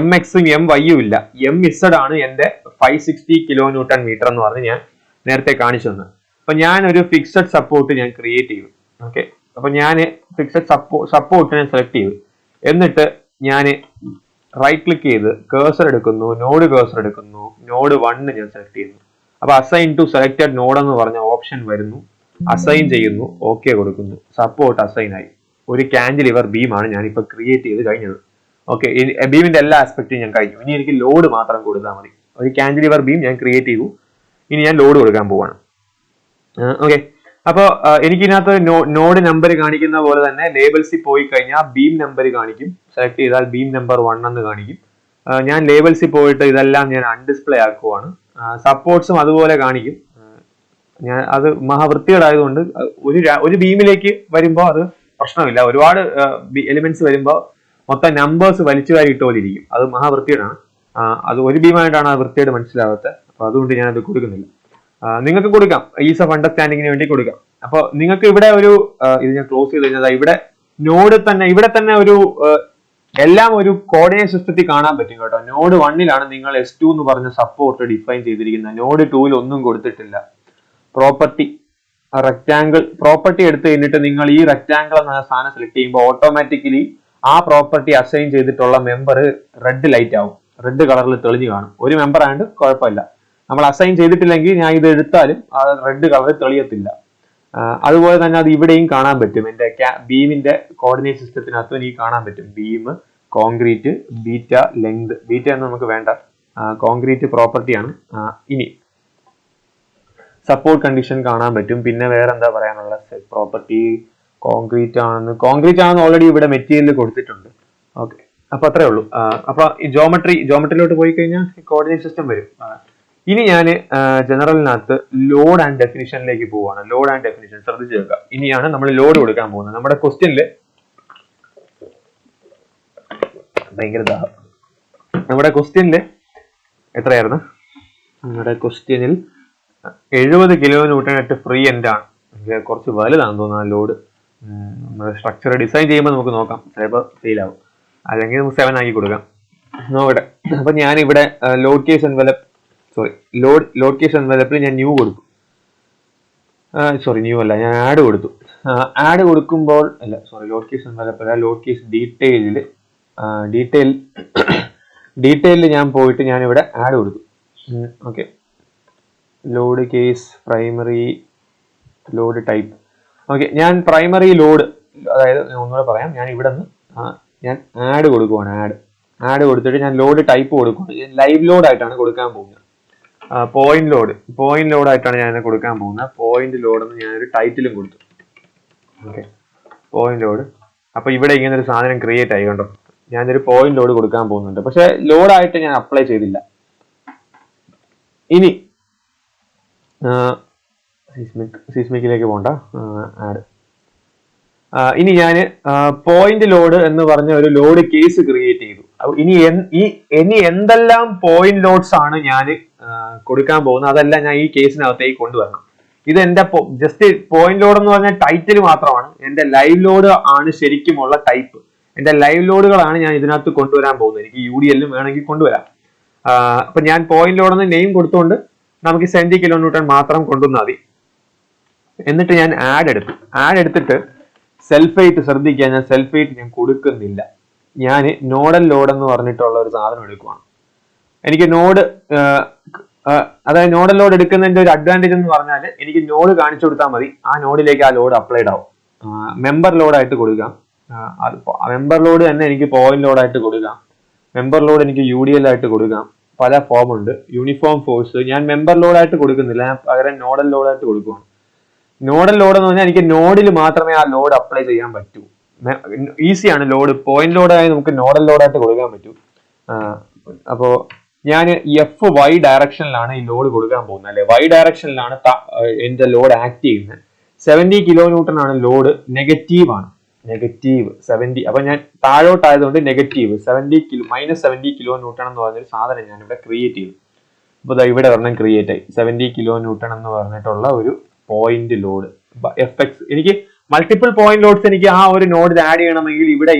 MX ഉം MY ഉം ഇല്ല. MZ ആണ് എന്റെ 560 kN മീറ്റർ എന്ന് പറഞ്ഞ് ഞാൻ നേരത്തെ കാണിച്ചു തന്നത്. അപ്പൊ ഞാൻ ഒരു ഫിക്സഡ് സപ്പോർട്ട് ഞാൻ ക്രിയേറ്റ് ചെയ്തു. ഓക്കെ, അപ്പൊ ഞാൻ ഫിക്സഡ് സപ്പോർട്ട് ഞാൻ സെലക്ട് ചെയ്തു. എന്നിട്ട് ഞാൻ റൈറ്റ് ക്ലിക്ക് ചെയ്ത് കേഴ്സർ എടുക്കുന്നു, നോഡ് കേഴ്സർ എടുക്കുന്നു, നോഡ് 1 ഞാൻ സെലക്ട് ചെയ്യുന്നു. അപ്പൊ അസൈൻ ടു സെലക്ടഡ് നോഡ് എന്ന് പറഞ്ഞ ഓപ്ഷൻ വരുന്നു. അസൈൻ ചെയ്യുന്നു, ഓക്കെ കൊടുക്കുന്നു. സപ്പോർട്ട് അസൈൻ ആയി. ഒരു കാന്റിലിവർ ബീമാണ് ഞാനിപ്പോ ക്രിയേറ്റ് ചെയ്ത് കഴിഞ്ഞത്. ഓക്കെ, ബീമിന്റെ എല്ലാ ആസ്പെക്റ്റും ഞാൻ കഴിഞ്ഞു. ഇനി എനിക്ക് ലോഡ് മാത്രം കൊടുത്താൽ മതി. ഒരു കാന്റിലിവർ ബീം ഞാൻ ക്രിയേറ്റ് ചെയ്തു. ഇനി ഞാൻ ലോഡ് കൊടുക്കാൻ പോവാണ്. ഓക്കെ, അപ്പോൾ എനിക്ക് ഇതിനകത്ത് നോഡ് നമ്പർ കാണിക്കുന്ന പോലെ തന്നെ ലേബൽസിൽ പോയി കഴിഞ്ഞാൽ ബീം നമ്പർ കാണിക്കും. സെലക്ട് ചെയ്താൽ ബീം നമ്പർ 1 എന്ന് കാണിക്കും. ഞാൻ ലേബൽസിൽ പോയിട്ട് ഇതെല്ലാം ഞാൻ അൺഡിസ്പ്ലേ ആക്കുവാണ്. സപ്പോർട്ട്സും അതുപോലെ കാണിക്കും. ഞാൻ അത് മഹാവൃത്തികേടായതുകൊണ്ട് ഒരു ബീമിലേക്ക് വരുമ്പോൾ അത് പ്രശ്നമില്ല. ഒരുപാട് എലിമെന്റ്സ് വരുമ്പോൾ മൊത്തം നമ്പേഴ്സ് വലിച്ചു വാരി ഇട്ട് പോലെ ഇരിക്കും. അത് മഹാവൃത്തികേടാണ്. അത് ഒരു ബീമായിട്ടാണ് ആ വൃത്തിയേട് മനസ്സിലാവാത്തത്. അപ്പൊ അതുകൊണ്ട് ഞാൻ അത് കൊടുക്കുന്നില്ല. നിങ്ങൾക്ക് കൊടുക്കാം, ഈസ് ഓഫ് അണ്ടർസ്റ്റാൻഡിങ്ങിന് വേണ്ടി കൊടുക്കാം. അപ്പൊ നിങ്ങൾക്ക് ഇവിടെ ഒരു ഇത് ഞാൻ ക്ലോസ് ചെയ്ത് കഴിഞ്ഞാൽ ഇവിടെ ഇവിടെ തന്നെ ഒരു എല്ലാം ഒരു കോർഡിനേറ്റ് സിസ്റ്റത്തിൽ കാണാൻ പറ്റും കേട്ടോ. നോഡ് 1 നിങ്ങൾ S2 എന്ന് പറഞ്ഞ സപ്പോർട്ട് ഡിഫൈൻ ചെയ്തിരിക്കുന്നത്. നോഡ് 2 ഒന്നും കൊടുത്തിട്ടില്ല. പ്രോപ്പർട്ടി റെക്ടാങ്കിൾ പ്രോപ്പർട്ടി എടുത്തു കഴിഞ്ഞിട്ട് നിങ്ങൾ ഈ റെക്ടാങ്കിൾ എന്ന സാധനം സെലക്ട് ചെയ്യുമ്പോൾ ഓട്ടോമാറ്റിക്കലി ആ പ്രോപ്പർട്ടി അസൈൻ ചെയ്തിട്ടുള്ള മെമ്പർ റെഡ് ലൈറ്റ് ആവും, റെഡ് കളറിൽ തെളിഞ്ഞു കാണും. ഒരു മെമ്പർ ആയതുകൊണ്ട് കുഴപ്പമില്ല. നമ്മൾ അസൈൻ ചെയ്തിട്ടില്ലെങ്കിൽ ഞാൻ ഇത് എടുത്താലും ആ റെഡ് കളർ തെളിയത്തില്ല. അതുപോലെ തന്നെ അത് ഇവിടെയും കാണാൻ പറ്റും. എന്റെ ബീമിന്റെ കോർഡിനേറ്റ് സിസ്റ്റത്തിനകത്തും എനിക്ക് കാണാൻ പറ്റും. Beam, concrete, beta, length. Beta എന്ന് നമുക്ക് വേണ്ട, കോൺക്രീറ്റ് പ്രോപ്പർട്ടിയാണ്. ഇനി സപ്പോർട്ട് കണ്ടീഷൻ കാണാൻ പറ്റും. പിന്നെ വേറെ എന്താ പറയാനുള്ള പ്രോപ്പർട്ടി കോൺക്രീറ്റ് ആണെന്ന് ഓൾറെഡി ഇവിടെ മെറ്റീരിയൽ കൊടുത്തിട്ടുണ്ട്. ഓക്കെ, അപ്പൊ അത്രേ ഉള്ളൂ. അപ്പൊ ഈ ജോമെട്രിയിലോട്ട് പോയി കഴിഞ്ഞാൽ കോർഡിനേറ്റ് സിസ്റ്റം വരും. ഇനി ഞാൻ ജനറലിനകത്ത് ലോഡ് ആൻഡ് ഡെഫിനിഷനിലേക്ക് പോവാണ്. ലോഡ് ആൻഡ് ഡെഫിനിഷൻ ശ്രദ്ധിച്ചു കേൾക്കുക. ഇനിയാണ് നമ്മൾ ലോഡ് കൊടുക്കാൻ പോകുന്നത്. നമ്മുടെ ക്വസ്റ്റ്യനില് ഭയങ്കര ദാഹം. നമ്മുടെ ക്വസ്റ്റ്യനില് എത്രയായിരുന്നു? നമ്മുടെ ക്വസ്റ്റ്യനിൽ 70 kN ഫ്രീ എൻഡ് ആണ്. കുറച്ച് വലുതാണെന്ന് തോന്നുന്നു ആ ലോഡ്. സ്ട്രക്ചർ ഡിസൈൻ ചെയ്യുമ്പോൾ നമുക്ക് നോക്കാം, ചിലപ്പോൾ ഫെയിൽ ആവും. അല്ലെങ്കിൽ നമുക്ക് 7 ആക്കി കൊടുക്കാം. നോക്കട്ടെ. അപ്പൊ ഞാൻ ഇവിടെ ലോഡ് കേസ് എൻവലപ്പിൽ ഞാൻ ന്യൂ കൊടുക്കും. ന്യൂ അല്ല, ഞാൻ ആഡ് കൊടുത്തു. ആഡ് കൊടുക്കുമ്പോൾ ലോഡ് കേസ് എൻവലപ്പ് അല്ല, ലോഡ് കേസ് ഡീറ്റെയിലിൽ ഞാൻ പോയിട്ട് ഞാൻ ഇവിടെ ആഡ് കൊടുത്തു. Okay, load case primary load type. Okay, ഞാൻ പ്രൈമറി ലോഡ്, അതായത് ഒന്നുകൂടെ പറയാം, ഞാൻ ഇവിടെ നിന്ന് ഞാൻ ആഡ് കൊടുക്കുവാണ്. ആഡ് കൊടുത്തിട്ട് ഞാൻ ലോഡ് ടൈപ്പ് കൊടുക്കുകയാണ്. ലൈവ് ലോഡ് ആയിട്ടാണ് കൊടുക്കാൻ പോകുന്നത്. പോയിന്റ് ലോഡ് ആയിട്ടാണ് ഞാൻ കൊടുക്കാൻ പോകുന്നത്. പോയിന്റ് ലോഡ് എന്ന് ഞാനൊരു ടൈറ്റിലും കൊടുത്തു. Okay, point load. അപ്പൊ ഇവിടെ ഇങ്ങനെ ഒരു സാധനം ക്രിയേറ്റ് ആയി കണ്ടോ. ഞാനൊരു പോയിന്റ് ലോഡ് കൊടുക്കാൻ പോകുന്നുണ്ട്, പക്ഷെ ലോഡായിട്ട് ഞാൻ അപ്ലൈ ചെയ്തില്ല. ഇനി സീസ്മിക്കിലേക്ക് പോണ്ട, ആഡ്. ഇനി ഞാൻ പോയിന്റ് ലോഡ് എന്ന് പറഞ്ഞ ഒരു ലോഡ് കേസ് ക്രിയേറ്റ് ചെയ്തു. ഇനി എന്തെല്ലാം പോയിന്റ് ലോഡ്സ് ആണ് ഞാൻ കൊടുക്കാൻ പോകുന്നത് അതെല്ലാം ഞാൻ ഈ കേസിനകത്തേക്ക് കൊണ്ടുവരണം. ഇത് എന്റെ ജസ്റ്റ് പോയിന്റ് ലോഡ് എന്ന് പറഞ്ഞ ടൈറ്റിൽ മാത്രമാണ്. എന്റെ ലൈവ് ലോഡ് ആണ് ശരിക്കുമുള്ള ടൈപ്പ്. എന്റെ ലൈവ് ലോഡുകളാണ് ഞാൻ ഇതിനകത്ത് കൊണ്ടുവരാൻ പോകുന്നത്. എനിക്ക് UDL വേണമെങ്കിൽ കൊണ്ടുവരാം. അപ്പൊ ഞാൻ പോയിന്റ് ലോഡ് എന്ന് നെയിം കൊടുത്തുകൊണ്ട് നമുക്ക് 70 kN മാത്രം കൊണ്ടുവന്നാൽ മതി. എന്നിട്ട് ഞാൻ ആഡ് എടുത്തിട്ട് സെൽഫേറ്റ് ശ്രദ്ധിക്കുക, ഞാൻ സെൽഫേറ്റ് ഞാൻ കൊടുക്കുന്നില്ല. ഞാൻ നോഡൽ ലോഡ് എന്ന് പറഞ്ഞിട്ടുള്ള ഒരു സാധനം എടുക്കുവാണ്. എനിക്ക് അതായത് നോഡൽ ലോഡ് എടുക്കുന്നതിന്റെ ഒരു അഡ്വാൻറ്റേജ് എന്ന് പറഞ്ഞാൽ എനിക്ക് നോഡ് കാണിച്ചു കൊടുത്താൽ മതി, ആ നോഡിലേക്ക് ആ ലോഡ് അപ്ലൈഡ് ആവും. മെമ്പർ ലോഡായിട്ട് കൊടുക്കാം. മെമ്പർ ലോഡ് തന്നെ എനിക്ക് പോയിന്റ് ലോഡായിട്ട് കൊടുക്കാം. മെമ്പർ ലോഡ് എനിക്ക് UDL ആയിട്ട് കൊടുക്കാം. പല ഫോം ഉണ്ട്. യൂണിഫോം ഫോഴ്സ് ഞാൻ മെമ്പർ ലോഡായിട്ട് കൊടുക്കുന്നില്ല, ഞാൻ പകരം നോഡൽ ലോഡായിട്ട് കൊടുക്കുകയാണ്. നോഡൽ ലോഡ് എന്ന് പറഞ്ഞാൽ എനിക്ക് നോഡിൽ മാത്രമേ ആ ലോഡ് അപ്ലൈ ചെയ്യാൻ പറ്റൂ. ഈസിയാണ് ലോഡ്. പോയിന്റ് ലോഡായി നമുക്ക് നോഡൽ ലോഡായിട്ട് കൊടുക്കാൻ പറ്റൂ. അപ്പോ ഞാൻ FY ഡയറക്ഷനിലാണ് ഈ ലോഡ് കൊടുക്കാൻ പോകുന്നത്, അല്ലെ Y ഡയറക്ഷനിലാണ് എന്റെ ലോഡ് ആക്ട് ചെയ്യുന്നത്. 70 kN ആണ് ലോഡ്. നെഗറ്റീവ് 70. അപ്പൊ ഞാൻ താഴോട്ടായതുകൊണ്ട് നെഗറ്റീവ് -70 kN എന്ന് പറഞ്ഞൊരു സാധനം ഞാൻ ഇവിടെ ക്രിയേറ്റ് ചെയ്തു. അപ്പൊ ഇവിടെ ഒരെണ്ണം ക്രിയേറ്റ് ആയി. 70 kN എന്ന് പറഞ്ഞിട്ടുള്ള ഒരു പോയിന്റ് ലോഡ് FX. എനിക്ക് മൾട്ടിപ്പിൾ പോയിന്റ് ലോഡ്സ് എനിക്ക് ആ ഒരു നോഡിൽ ആഡ് ചെയ്യണമെങ്കിൽ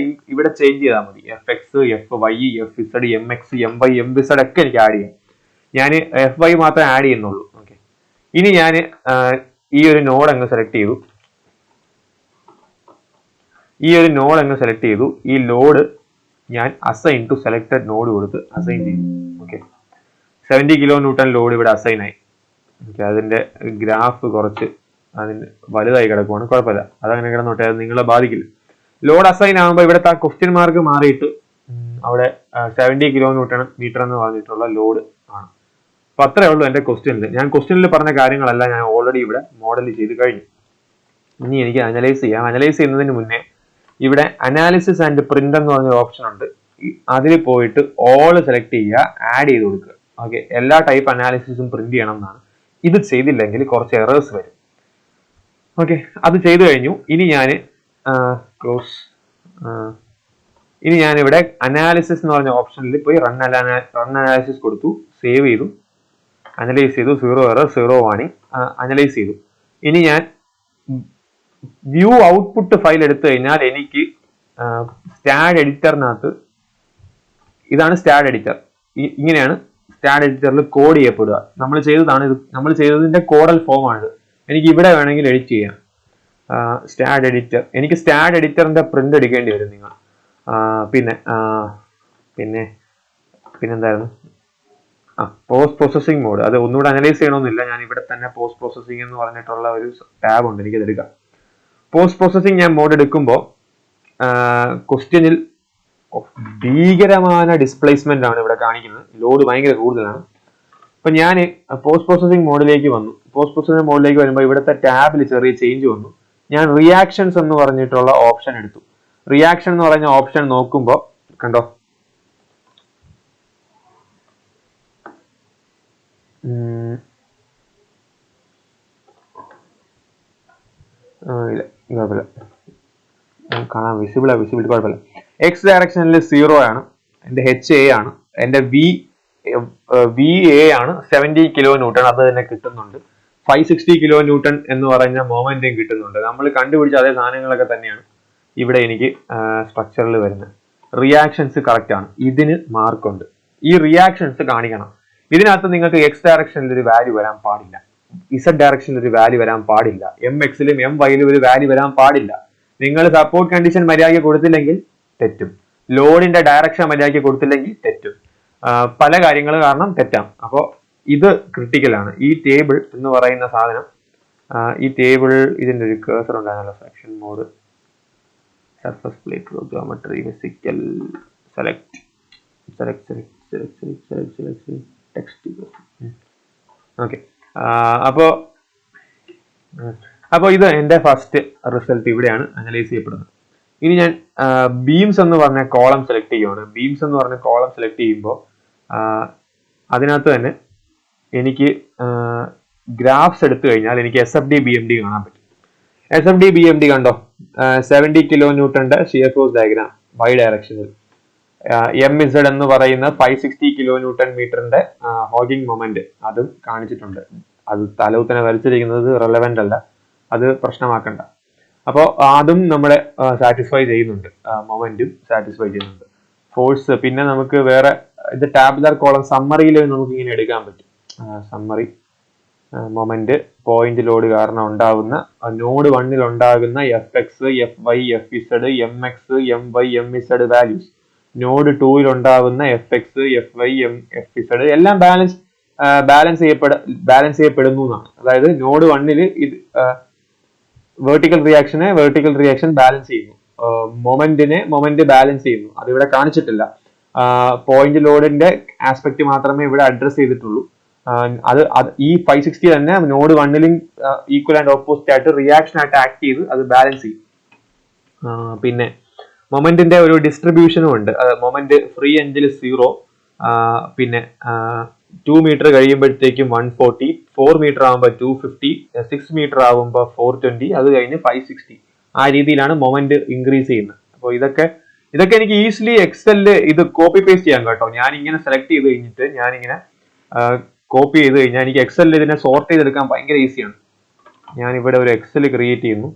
ഇവിടെ ചേഞ്ച് ചെയ്താൽ മതി. FX, FY, FZ, MX, MY, MZ ഒക്കെ എനിക്ക് ആഡ് ചെയ്യാം. ഞാൻ FY മാത്രമേ ആഡ് ചെയ്യുന്നുള്ളൂ. ഓക്കെ, ഇനി ഞാൻ ഈ ഒരു നോഡ് അങ്ങ് സെലക്ട് ചെയ്തു. ഈ ലോഡ് ഞാൻ അസൈൻ ടു സെലക്ടഡ് നോഡ് കൊടുത്ത് അസൈൻ ചെയ്തു. ഓക്കെ, 70 kN ലോഡ് ഇവിടെ അസൈൻ ആയി. അതിന്റെ ഗ്രാഫ് കുറച്ച് അതിന് വലുതായി കിടക്കുവാണ്, കുഴപ്പമില്ല, അതങ്ങനെ കിടന്നോട്ടെ, അത് നിങ്ങളെ ബാധിക്കില്ല. ലോഡ് അസൈൻ ആകുമ്പോൾ ഇവിടുത്തെ ആ ക്വസ്റ്റ്യൻ മാർക്ക് മാറിയിട്ട് അവിടെ 70 kN എന്ന് പറഞ്ഞിട്ടുള്ള ലോഡ് ആണ്. അപ്പൊ അത്രേ ഉള്ളൂ എന്റെ ക്വസ്റ്റ്യനിൽ. ഞാൻ ക്വസ്റ്റ്യനിൽ പറഞ്ഞ കാര്യങ്ങളെല്ലാം ഞാൻ ഓൾറെഡി ഇവിടെ മോഡൽ ചെയ്ത് കഴിഞ്ഞു. ഇനി എനിക്ക് അനലൈസ് ചെയ്യാം. അനലൈസ് ചെയ്യുന്നതിന് മുന്നേ ഇവിടെ അനാലിസിസ് ആൻഡ് പ്രിന്റ് എന്ന് പറഞ്ഞ ഓപ്ഷൻ ഉണ്ട്. അതിൽ പോയിട്ട് ഓൾ സെലക്ട് ചെയ്യുക, ആഡ് ചെയ്ത് കൊടുക്കുക. ഓക്കെ, എല്ലാ ടൈപ്പ് അനാലിസിസും പ്രിന്റ് ചെയ്യണം എന്നാണ്. ഇത് ചെയ്തില്ലെങ്കിൽ കുറച്ച് എറേഴ്സ് വരും. ഓക്കെ, അത് ചെയ്തു കഴിഞ്ഞു. ഇനി ഞാൻ ക്ലോസ്. ഇനി ഞാനിവിടെ അനാലിസിസ് എന്ന് പറഞ്ഞ ഓപ്ഷനിൽ പോയി റൺ അനാലിസിസ് കൊടുത്തു, സേവ് ചെയ്തു, അനലൈസ് ചെയ്തു, 0 എറർ 0 വാണിംഗ്, അനലൈസ് ചെയ്തു. ഇനി ഞാൻ വ്യൂ ഔട്ട്പുട്ട് ഫയൽ എടുത്തു കഴിഞ്ഞാൽ എനിക്ക് സ്റ്റാഡ് എഡിറ്ററിനകത്ത്, ഇതാണ് സ്റ്റാഡ് എഡിറ്റർ, ഇങ്ങനെയാണ് സ്റ്റാഡ് എഡിറ്ററിൽ കോഡ് ചെയ്യപ്പെടുക. നമ്മൾ ചെയ്തതിന്റെ കോഡൽ ഫോം ആണിത്. എനിക്ക് ഇവിടെ വേണമെങ്കിൽ എഡിറ്റ് ചെയ്യാം. സ്റ്റാഡ് എഡിറ്റർ, എനിക്ക് സ്റ്റാഡ് എഡിറ്ററിന്റെ പ്രിന്റ് എടുക്കേണ്ടി വരും നിങ്ങൾ. പിന്നെന്തായിരുന്നു, പോസ്റ്റ് പ്രോസസിങ് മോഡ്. അത് ഒന്നുകൂടെ അനലൈസ് ചെയ്യണമെന്നില്ല, ഞാൻ ഇവിടെ തന്നെ പോസ്റ്റ് പ്രോസസിങ് എന്ന് പറഞ്ഞിട്ടുള്ള ഒരു ടാബ് ഉണ്ട്, എനിക്കത് എടുക്കാം. പോസ്റ്റ് പ്രോസസിങ് ഞാൻ മോഡ് എടുക്കുമ്പോൾ ക്വസ്റ്റ്യനിൽ ഭീകരമായ ഡിസ്പ്ലേസ്മെന്റ് ആണ് ഇവിടെ കാണിക്കുന്നത്. ലോഡ് ഭയങ്കര കൂടുതലാണ്. അപ്പൊ ഞാൻ പോസ്റ്റ് പ്രോസസിങ് മോഡിലേക്ക് വന്നു. പോസ്റ്റ് പ്രോസസിങ് മോഡിലേക്ക് വരുമ്പോൾ ഇവിടുത്തെ ടാബിൽ ചെറിയ ചേഞ്ച് വന്നു. ഞാൻ റിയാക്ഷൻസ് എന്ന് പറഞ്ഞിട്ടുള്ള ഓപ്ഷൻ എടുത്തു. റിയാക്ഷൻ എന്ന് പറഞ്ഞ ഓപ്ഷൻ നോക്കുമ്പോൾ കണ്ടോ, കുഴപ്പമില്ല, കാണാൻ വിസിബിലിറ്റി കുഴപ്പമില്ല. എക്സ് ഡയറക്ഷനിൽ 0 ആണ്, എന്റെ HA ആണ്, എന്റെ VA ആണ് 70 കിലോ ന്യൂട്ടൺ, അത് തന്നെ കിട്ടുന്നുണ്ട്. 560 കിലോ ന്യൂട്ടൺ എന്ന് പറഞ്ഞ മൊമെന്റും കിട്ടുന്നുണ്ട്. നമ്മൾ കണ്ടുപിടിച്ച അതേ സാധനങ്ങളൊക്കെ തന്നെയാണ് ഇവിടെ എനിക്ക് സ്ട്രക്ചറിൽ വരുന്നത്. റിയാക്ഷൻസ് കറക്റ്റ് ആണ്, ഇതിന് മാർക്കുണ്ട്. ഈ റിയാക്ഷൻസ് കാണിക്കണം. ഇതിനകത്ത് നിങ്ങൾക്ക് എക്സ് ഡയറക്ഷനിൽ ഒരു വാല്യൂ വരാൻ പാടില്ല, ഇസഡ് ഡയറക്ഷനിൽ ഒരു വാല്യൂ വരാൻ പാടില്ല, MXലും MYലും ഒരു വാല്യൂ വരാൻ പാടില്ല. നിങ്ങൾ സപ്പോർട്ട് കണ്ടീഷൻ മര്യാദയ്ക്ക് കൊടുത്തില്ലെങ്കിൽ തെറ്റും, ലോഡിന്റെ ഡയറക്ഷൻ മര്യാദയ്ക്ക് കൊടുത്തില്ലെങ്കിൽ തെറ്റും, പല കാര്യങ്ങൾ കാരണം തെറ്റാം. അപ്പോൾ ഇത് ക്രിട്ടിക്കലാണ്. ഈ ടേബിൾ എന്ന് പറയുന്ന സാധനം, ഈ ടേബിൾ, ഇതിന്റെ ഒരു കേസർ ഉണ്ടായിരുന്നല്ലോ, section mode, surface plate, geometry, physical, select text. Okay, അപ്പോ ഇത് എന്റെ ഫസ്റ്റ് റിസൾട്ട് ഇവിടെയാണ് അനലൈസ് ചെയ്യപ്പെടുന്നത്. ഇനി ഞാൻ ബീംസ് എന്ന് പറഞ്ഞ കോളം സെലക്ട് ചെയ്യുകയാണ്. ബീംസ് എന്ന് പറഞ്ഞ കോളം സെലക്ട് ചെയ്യുമ്പോൾ അതിനകത്ത് തന്നെ എനിക്ക് ഗ്രാഫ്സ് എടുത്തു കഴിഞ്ഞാൽ എനിക്ക് SFD BMD കാണാൻ പറ്റും. SFD BMD കണ്ടോ, 70 കിലോ ന്യൂട്ടന്റെ ഷിയർ ഫോഴ്സ് ഡയഗ്രാം y ഡയറക്ഷനിൽ. MZ എന്ന് പറയുന്ന 560 കിലോ ന്യൂട്ടൺ മീറ്ററിന്റെ ഹോഗിങ് മൊമെന്റ് അതും കാണിച്ചിട്ടുണ്ട്. അത് തലവുത്തനെ വരച്ചിരിക്കുന്നത് റെലവെന്റ് അല്ല, അത് പ്രശ്നമാക്കണ്ട. അപ്പോൾ അതും നമ്മളെ സാറ്റിസ്ഫൈ ചെയ്യുന്നുണ്ട്, മൊമെന്റും സാറ്റിസ്ഫൈ ചെയ്യുന്നുണ്ട്. ഫോഴ്സ്, പിന്നെ നമുക്ക് വേറെ ഇത് ടാബുലർ കോളം സമ്മറിയിൽ നമുക്ക് ഇങ്ങനെ എടുക്കാൻ പറ്റും. സമ്മറി, മൊമെന്റ്, പോയിന്റ് ലോഡ് കാരണം ഉണ്ടാകുന്ന നോഡ് 1ൽ ഉണ്ടാകുന്ന FX, FY, FZ, MX, MY, MZ values, node 2ൽ ഉണ്ടാകുന്ന FX, FY, FZ എല്ലാം ബാലൻസ് ചെയ്യപ്പെടുന്നു എന്നാണ്. അതായത് നോഡ് 1ൽ ഇത് വെർട്ടിക്കൽ റിയാക്ഷൻ ബാലൻസ് ചെയ്യുന്നു, മൊമെന്റ് ബാലൻസ് ചെയ്യുന്നു. അതിവിടെ കാണിച്ചിട്ടില്ല. പോയിന്റ് ലോഡിന്റെ ആസ്പെക്ട് മാത്രമേ ഇവിടെ അഡ്രസ് ചെയ്തിട്ടുള്ളൂ. അത് ഈ 560 തന്നെ നോഡ് 1ലും ഈക്വൽ ആൻഡ് ഓപ്പോസിറ്റ് ആയിട്ട് റിയാക്ഷൻ ആയിട്ട് ആക്ട് ചെയ്ത് അത് ബാലൻസ് ചെയ്യും. പിന്നെ മൊമെന്റിന്റെ ഒരു ഡിസ്ട്രിബ്യൂഷനും ഉണ്ട്. മൊമെന്റ് ഫ്രീ എൻഡിൽ 0, പിന്നെ 2 മീറ്റർ കഴിയുമ്പോഴത്തേക്കും 140, 4 മീറ്റർ ആകുമ്പോൾ 250, 6 മീറ്റർ ആകുമ്പോൾ 420, അത് കഴിഞ്ഞ് 560. ആ രീതിയിലാണ് മൊമെന്റ് ഇൻക്രീസ് ചെയ്യുന്നത്. അപ്പോൾ ഇതൊക്കെ എനിക്ക് ഈസിലി എക്സലില് ഇത് കോപ്പി പേസ്റ്റ് ചെയ്യാൻ കേട്ടോ. ഞാൻ ഇങ്ങനെ സെലക്ട് ചെയ്ത് കഴിഞ്ഞിട്ട് ഞാനിങ്ങനെ കോപ്പി ചെയ്ത് കഴിഞ്ഞാൽ എനിക്ക് എക്സലിൽ ഇതിനെ സോർട്ട് ചെയ്തെടുക്കാൻ ഭയങ്കര ഈസിയാണ്. ഞാൻ ഇവിടെ ഒരു എക്സൽ ക്രിയേറ്റ് ചെയ്യുന്നു.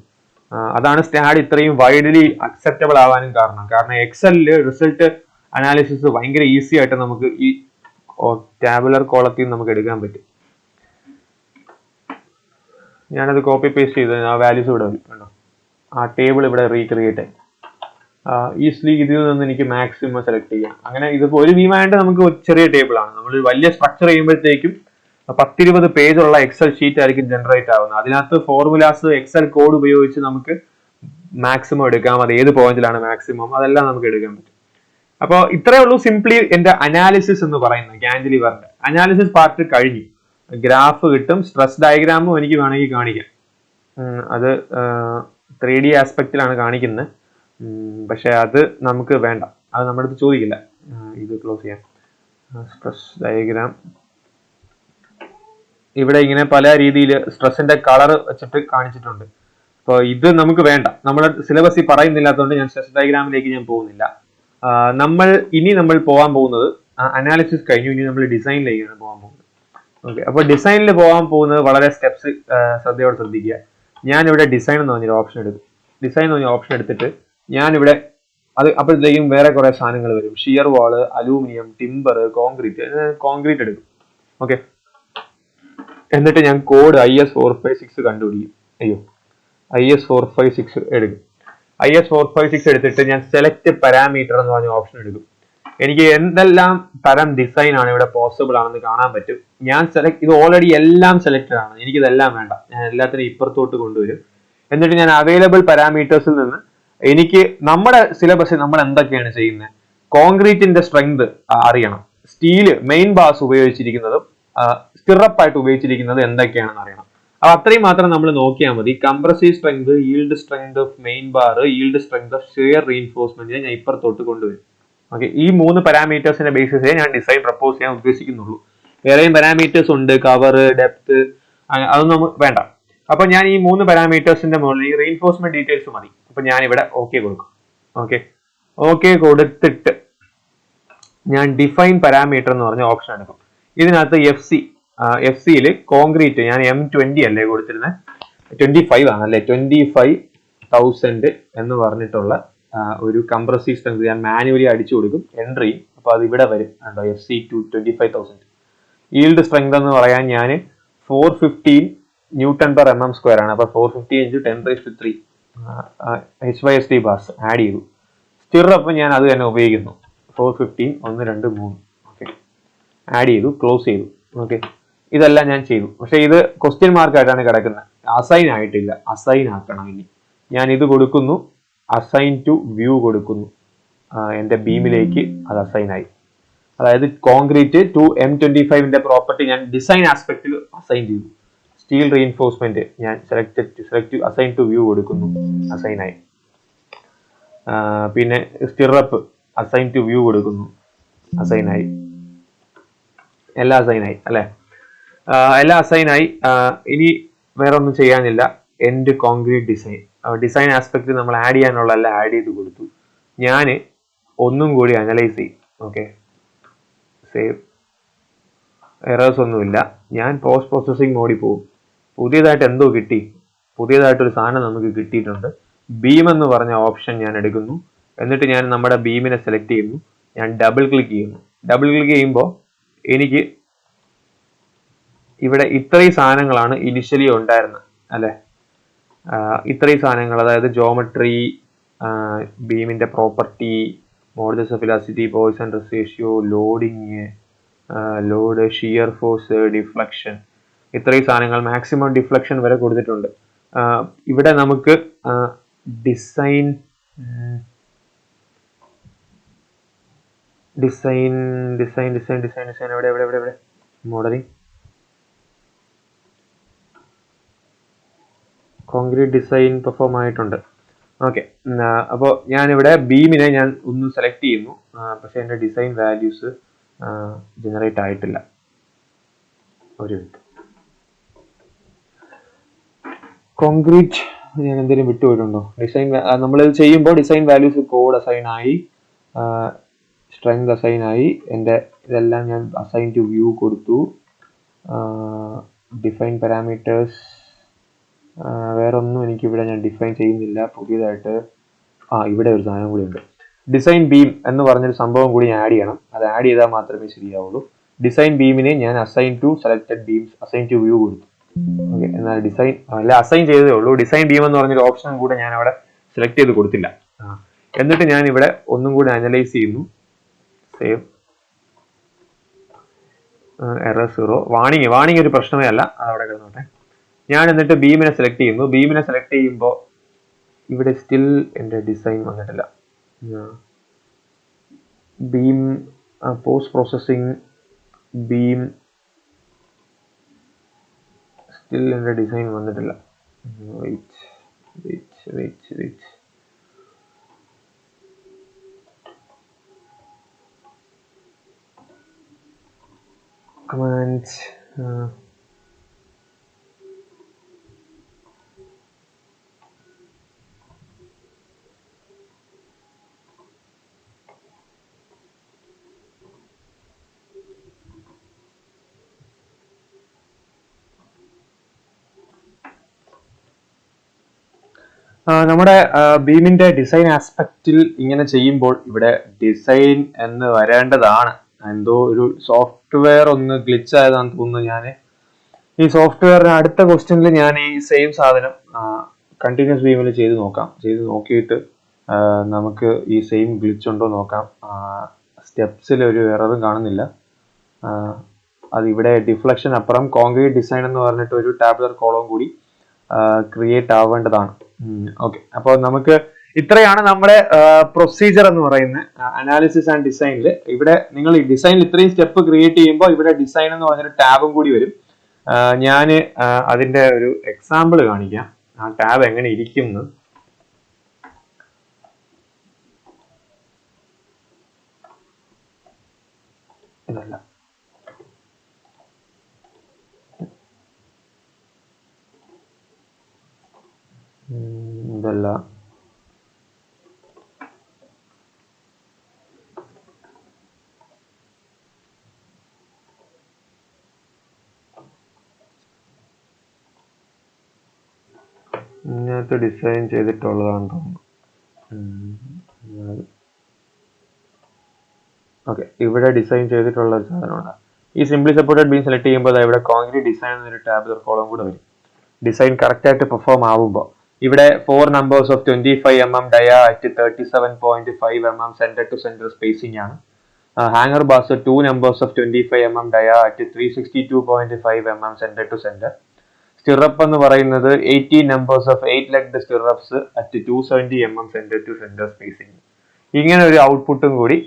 അതാണ് സ്റ്റാഡ് ഇത്രയും വൈഡ്ലി അക്സെപ്റ്റബിൾ ആവാനും കാരണം എക്സലില് റിസൾട്ട് അനാലിസിസ് ഭയങ്കര ഈസി ആയിട്ട് നമുക്ക് ഈ ടാബുലർ കോളത്തിൽ നിന്ന് നമുക്ക് എടുക്കാൻ പറ്റും. ഞാനത് കോപ്പി പേസ്റ്റ് ചെയ്ത് ആ വാല്യൂസ് ഇവിടെ വരും കേട്ടോ. ആ ടേബിൾ ഇവിടെ റീക്രിയേറ്റ് ആയി. ഈസിലി ഇതിൽ നിന്ന് എനിക്ക് മാക്സിമം സെലക്ട് ചെയ്യാം. അങ്ങനെ ഇതിപ്പോൾ ഒരു വീമായിട്ട് നമുക്ക് ചെറിയ ടേബിൾ ആണ്. നമ്മൾ വലിയ സ്ട്രക്ചർ ചെയ്യുമ്പോഴത്തേക്കും 10-20 പേജുള്ള എക്സൽ ഷീറ്റ് ആയിരിക്കും ജനറേറ്റ് ആവുന്നത്. അതിനകത്ത് ഫോർമുലാസ്, എക്സൽ കോഡ് ഉപയോഗിച്ച് നമുക്ക് മാക്സിമം എടുക്കാം. അത് ഏത് പോയിന്റിലാണ് മാക്സിമം, അതെല്ലാം നമുക്ക് എടുക്കാൻ പറ്റും. അപ്പോൾ ഇത്രയേ ഉള്ളൂ സിംപ്ലി എന്റെ അനാലിസിസ് എന്ന് പറയുന്നത്. കാന്റിലിവറിന്റെ അനാലിസിസ് പാർട്ട് കഴിഞ്ഞു. ഗ്രാഫ് കിട്ടും, സ്ട്രെസ് ഡയഗ്രാമും എനിക്ക് വേണമെങ്കിൽ കാണിക്കാം. അത് 3D ആസ്പെക്റ്റിലാണ് കാണിക്കുന്നത്. പക്ഷെ അത് നമുക്ക് വേണ്ട, അത് നമ്മുടെ അടുത്ത് ചോദിക്കില്ല. ഇത് ക്ലോസ് ചെയ്യാം. സ്ട്രെസ് ഡയഗ്രാം ഇവിടെ ഇങ്ങനെ പല രീതിയിൽ സ്ട്രെസ്സിന്റെ കളർ വെച്ചിട്ട് കാണിച്ചിട്ടുണ്ട്. അപ്പോൾ ഇത് നമുക്ക് വേണ്ട, നമ്മുടെ സിലബസിൽ പറയുന്നില്ലാത്തതുകൊണ്ട് ഞാൻ സ്ട്രെസ് ഡയഗ്രാമിലേക്ക് ഞാൻ പോകുന്നില്ല. നമ്മൾ പോകാൻ പോകുന്നത് അനാലിസിസ് കഴിഞ്ഞു, ഇനി നമ്മൾ ഡിസൈനിലേക്കാണ് പോകാൻ പോകുന്നത്. ഓക്കെ, അപ്പോൾ ഡിസൈനിൽ പോകാൻ പോകുന്നത് വളരെ സ്റ്റെപ്സ് ശ്രദ്ധയോടെ ശ്രദ്ധിക്കുക. ഞാനിവിടെ ഡിസൈൻ എന്ന് പറഞ്ഞൊരു ഓപ്ഷൻ എടുക്കും. ഡിസൈൻ എന്ന് പറഞ്ഞ ഓപ്ഷൻ എടുത്തിട്ട് ഞാനിവിടെ അപ്പോഴത്തേക്കും വേറെ കുറെ സാധനങ്ങൾ വരും. ഷിയർ വാള്, അലൂമിനിയം, ടിമ്പർ, കോൺക്രീറ്റ് എടുക്കും. ഓക്കെ, എന്നിട്ട് ഞാൻ കോഡ് IS456 കണ്ടുപിടിക്കും. IS456 എടുക്കും. IS456 എടുത്തിട്ട് ഞാൻ സെലക്ട് പാരാമീറ്റർ എന്ന് പറഞ്ഞ ഓപ്ഷൻ എടുക്കും. എനിക്ക് എന്തെല്ലാം തരം ഡിസൈൻ ആണ് ഇവിടെ പോസിബിൾ ആണെന്ന് കാണാൻ പറ്റും. ഞാൻ ഇത് ഓൾറെഡി എല്ലാം സെലക്റ്റഡ് ആണ്, എനിക്കിതെല്ലാം വേണ്ട. ഞാൻ എല്ലാത്തിനും ഇപ്പുറത്തോട്ട് കൊണ്ടുവരും. എന്നിട്ട് ഞാൻ അവൈലബിൾ പാരാമീറ്റേഴ്സിൽ നിന്ന് എനിക്ക് നമ്മുടെ സിലബസിൽ നമ്മൾ എന്തൊക്കെയാണ് ചെയ്യുന്നത്, കോൺക്രീറ്റിന്റെ സ്ട്രെങ്ത് അറിയണം, സ്റ്റീല് മെയിൻ ബാസ് ഉപയോഗിച്ചിരിക്കുന്നതും സ്റ്റിറപ്പായിട്ട് ഉപയോഗിച്ചിരിക്കുന്നത് എന്തൊക്കെയാണെന്ന് അറിയണം. അപ്പൊ അത്രയും മാത്രം നമ്മൾ നോക്കിയാൽ മതി. Compressive strength, yield strength of main bar, yield strength of shear reinforcement ഞാൻ ഇപ്പുറത്തോട്ട് കൊണ്ടുവരും. ഓക്കെ, ഈ 3 പാരാമീറ്റേഴ്സിന്റെ ബേസിസേ ഞാൻ ഡിസൈൻ പ്രപ്പോസ് ചെയ്യാൻ ഉദ്ദേശിക്കുന്നുള്ളൂ. വേറെയും പാരാമീറ്റേഴ്സ് ഉണ്ട്, കവർ, ഡെപ്ത്, അതൊന്നും നമുക്ക് വേണ്ട. അപ്പൊ ഞാൻ ഈ 3 പാരാമീറ്റേഴ്സിന്റെ മുകളിൽ ഈ റീഇൻഫോഴ്സ്മെന്റ് ഡീറ്റെയിൽസ് മതി. അപ്പൊ ഞാൻ ഇവിടെ ഓക്കെ കൊടുക്കും. ഓക്കെ കൊടുത്തിട്ട് ഞാൻ ഡിഫൈൻ പാരാമീറ്റർ എന്ന് പറഞ്ഞ ഓപ്ഷൻ എടുക്കും. ഇതിനകത്ത് എഫ് സിയിൽ കോൺക്രീറ്റ് ഞാൻ M20 അല്ലേ കൊടുത്തിരുന്നത്, 25 ആണല്ലേ, 25,000 എന്ന് പറഞ്ഞിട്ടുള്ള ഒരു കംപ്രസീവ് സ്ട്രെങ്ത് ഞാൻ മാനുവലി അടിച്ചു കൊടുക്കും, എൻട്രി. അപ്പൊ അത് ഇവിടെ വരും കണ്ടോ, FC 25,000. ഈൽഡ് സ്ട്രെങ്ത് എന്ന് പറയാൻ ഞാൻ 415 Newton/mm² ആണ്. അപ്പൊ 450 × 10⁻³ HYSD ബാർസ് ആഡ് ചെയ്തു. സ്റ്റിറപ്പ് ഞാൻ അത് തന്നെ ഉപയോഗിക്കുന്നു, 415 1 2 3. ഓക്കെ, ആഡ് ചെയ്തു, ക്ലോസ് ചെയ്തു. ഓക്കെ, ഇതെല്ലാം ഞാൻ ചെയ്തു. പക്ഷെ ഇത് ക്വസ്റ്റ്യൻ മാർക്കായിട്ടാണ് കിടക്കുന്നത്, അസൈൻ ആയിട്ടില്ല. അസൈൻ ആക്കണം. ഇനി ഞാൻ ഇത് കൊടുക്കുന്നു, അസൈൻ ടു വ്യൂ കൊടുക്കുന്നു. എൻ്റെ ബീമിലേക്ക് അത് അസൈൻ ആയി. അതായത് കോൺക്രീറ്റ് ടു M25ന്റെ പ്രോപ്പർട്ടി ഞാൻ ഡിസൈൻ ആസ്പെക്റ്റിൽ അസൈൻ ചെയ്തു. സ്റ്റീൽ റീഇൻഫോഴ്സ്മെന്റ് ഞാൻ സെലക്ട് അസൈൻ ടു വ്യൂ കൊടുക്കുന്നു, അസൈൻ ആയി. പിന്നെ സ്റ്റിറപ്പ് അസൈൻ ടു വ്യൂ കൊടുക്കുന്നു, അസൈൻ ആയി. എല്ലാം അസൈൻ ആയി അല്ലെ, എല്ലാം അസൈൻ ആയി. ഇനി വേറെ ഒന്നും ചെയ്യാനില്ല. എൻഡ് കോൺക്രീറ്റ് ഡിസൈൻ ആസ്പെക്ട് നമ്മൾ ആഡ് ചെയ്യാനുള്ള എല്ലാം ആഡ് ചെയ്ത് കൊടുത്തു. ഞാൻ ഒന്നും കൂടി അനലൈസ് ചെയ്യും. ഓക്കെ, സേവ്, എറേഴ്സ് ഒന്നുമില്ല. ഞാൻ പോസ്റ്റ് പ്രോസസ്സിംഗ് മോഡിൽ പോകും. പുതിയതായിട്ട് എന്തോ കിട്ടി, പുതിയതായിട്ടൊരു സാധനം നമുക്ക് കിട്ടിയിട്ടുണ്ട്. ബീം എന്ന് പറഞ്ഞ ഓപ്ഷൻ ഞാൻ എടുക്കുന്നു. എന്നിട്ട് ഞാൻ നമ്മുടെ ബീമിനെ സെലക്ട് ചെയ്യുന്നു. ഞാൻ ഡബിൾ ക്ലിക്ക് ചെയ്യുന്നു. ഡബിൾ ക്ലിക്ക് ചെയ്യുമ്പോൾ എനിക്ക് ഇവിടെ ഇത്രയും സാധനങ്ങളാണ് ഇനിഷ്യലി ഉണ്ടായിരുന്നത് അല്ലെ. ഇത്രയും സാധനങ്ങൾ, അതായത് ജോമെട്രി, ബീമിന്റെ property, modulus of elasticity, Poisson ratio, loading, load, shear force, deflection, ഇത്രയും സാധനങ്ങൾ, മാക്സിമം ഡിഫ്ലക്ഷൻ വരെ കൊടുത്തിട്ടുണ്ട്. ഇവിടെ നമുക്ക് ഡിസൈൻ എവിടെ മോഡലിംഗ്, കോൺക്രീറ്റ് ഡിസൈൻ പെർഫോം ആയിട്ടുണ്ട്. ഓക്കെ, അപ്പോൾ ഞാനിവിടെ ബീമിനെ ഞാൻ ഒന്ന് സെലക്ട് ചെയ്യുന്നു. പക്ഷെ എൻ്റെ ഡിസൈൻ വാല്യൂസ് ജനറേറ്റ് ആയിട്ടില്ല. ഒരു മിനിറ്റ്. കോൺക്രീറ്റ് ഞാൻ എന്തെങ്കിലും വിട്ടുപോയിട്ടുണ്ടോ? ഡിസൈൻ നമ്മൾ ചെയ്യുമ്പോൾ ഡിസൈൻ വാല്യൂസ് കോഡ് അസൈൻ ആയി, സ്ട്രെങ്ത് അസൈൻ ആയി. എൻ്റെ ഇതെല്ലാം ഞാൻ അസൈൻ ടു വ്യൂ കൊടുത്തു. ഡിഫൈൻ പാരാമീറ്റേഴ്സ് വേറൊന്നും എനിക്കിവിടെ ഞാൻ ഡിഫൈൻ ചെയ്യുന്നില്ല പുതിയതായിട്ട്. ഇവിടെ ഒരു സാധനം കൂടി ഉണ്ട്, ഡിസൈൻ ബീം എന്ന് പറഞ്ഞൊരു സംഭവം കൂടി ഞാൻ ആഡ് ചെയ്യണം. അത് ആഡ് ചെയ്താൽ മാത്രമേ ശരിയാവുള്ളൂ. ഡിസൈൻ ബീമിനെ ഞാൻ assign to selected beams, assign to view കൊടുത്തു. ഓക്കെ, എന്നാൽ ഡിസൈൻ അല്ല, അസൈൻ ചെയ്തതേ ഉള്ളൂ. ഡിസൈൻ ബീം എന്ന് പറഞ്ഞൊരു ഓപ്ഷൻ കൂടെ ഞാൻ അവിടെ സെലക്ട് ചെയ്ത് കൊടുത്തില്ല. എന്നിട്ട് ഞാൻ ഇവിടെ ഒന്നും കൂടി അനലൈസ് ചെയ്യുന്നു. Save, error 0. വാണിംഗ് ഒരു പ്രശ്നമേ അല്ല, അതവിടെ കിടന്നോട്ടെ. ഞാൻ എന്നിട്ട് ബീമിനെ സെലക്ട് ചെയ്യുന്നു. ബീമിനെ സെലക്ട് ചെയ്യുമ്പോൾ ഇവിടെ സ്റ്റിൽ എൻ്റെ ഡിസൈൻ വന്നിട്ടില്ല. Beam post processing, beam, still എൻ്റെ ഡിസൈൻ വന്നിട്ടില്ല. Wait. Command. നമ്മുടെ ബീമിന്റെ ഡിസൈൻ ആസ്പെക്റ്റിൽ ഇങ്ങനെ ചെയ്യുമ്പോൾ ഇവിടെ ഡിസൈൻ എന്ന് വരേണ്ടതാണ്. എന്തോ ഒരു സോഫ്റ്റ്വെയർ ഒന്ന് ഗ്ലിച്ച് ആയതാണെന്ന് തോന്നുന്നു. ഞാൻ ഈ സോഫ്റ്റ്വെയറിന് അടുത്ത ക്വസ്റ്റ്യനിൽ ഞാൻ ഈ സെയിം സാധനം കണ്ടിന്യൂസ് ബീമിൽ ചെയ്ത് നോക്കിയിട്ട് നമുക്ക് ഈ സെയിം ഗ്ലിച്ച് ഉണ്ടോ നോക്കാം. സ്റ്റെപ്സിൽ ഒരു എററും കാണുന്നില്ല. അതിവിടെ ഡിഫ്ലക്ഷൻ അപ്പുറം കോൺക്രീറ്റ് ഡിസൈൻ എന്ന് പറഞ്ഞിട്ട് ഒരു ടാബുലർ കോളം കൂടി ക്രിയേറ്റ് ആവേണ്ടതാണ്. ഓക്കെ, അപ്പോൾ നമുക്ക് ഇത്രയാണ് നമ്മുടെ പ്രൊസീജിയർ എന്ന് പറയുന്നത് അനാലിസിസ് ആൻഡ് ഡിസൈനിൽ. ഇവിടെ നിങ്ങൾ ഈ ഡിസൈനിൽ ഇത്രയും സ്റ്റെപ്പ് ക്രിയേറ്റ് ചെയ്യുമ്പോൾ ഇവിടെ ഡിസൈൻ എന്ന് പറഞ്ഞൊരു ടാബും കൂടി വരും. ഞാൻ അതിന്റെ ഒരു എക്സാമ്പിൾ കാണിക്കാം, ആ ടാബ് എങ്ങനെ ഇരിക്കും. ഇതല്ല, ഇതല്ല, ഇതിനകത്ത് ഡിസൈൻ ചെയ്തിട്ടുള്ളതാണെന്ന് തോന്നുന്നു. ഓക്കെ, ഇവിടെ ഡിസൈൻ ചെയ്തിട്ടുള്ള ഒരു സാധനമാണ്. ഈ സിംപ്ലി സപ്പോർട്ടഡ് ബീം സെലക്ട് ചെയ്യുമ്പോൾ ഇവിടെ കോൺക്രീറ്റ് ഡിസൈൻ എന്നൊരു ടാബുലർ കോളം കൂടെ വരും. ഡിസൈൻ കറക്റ്റ് ആയിട്ട് പെർഫോം ആവുമ്പോൾ ഇവിടെ 4 numbers of 25 mm dia at 37.5 mm center to center spacing ആണ്. Hanger bars 2 numbers of 25 mm dia at 362.5 mm center to center. Stirrup എന്ന് പറയുന്നത് 18 numbers of 8 legged stirrups at 270 mm center to center spacing. ഇങ്ങനെ ഒരു ഔട്ട്പുട്ടും കൂടി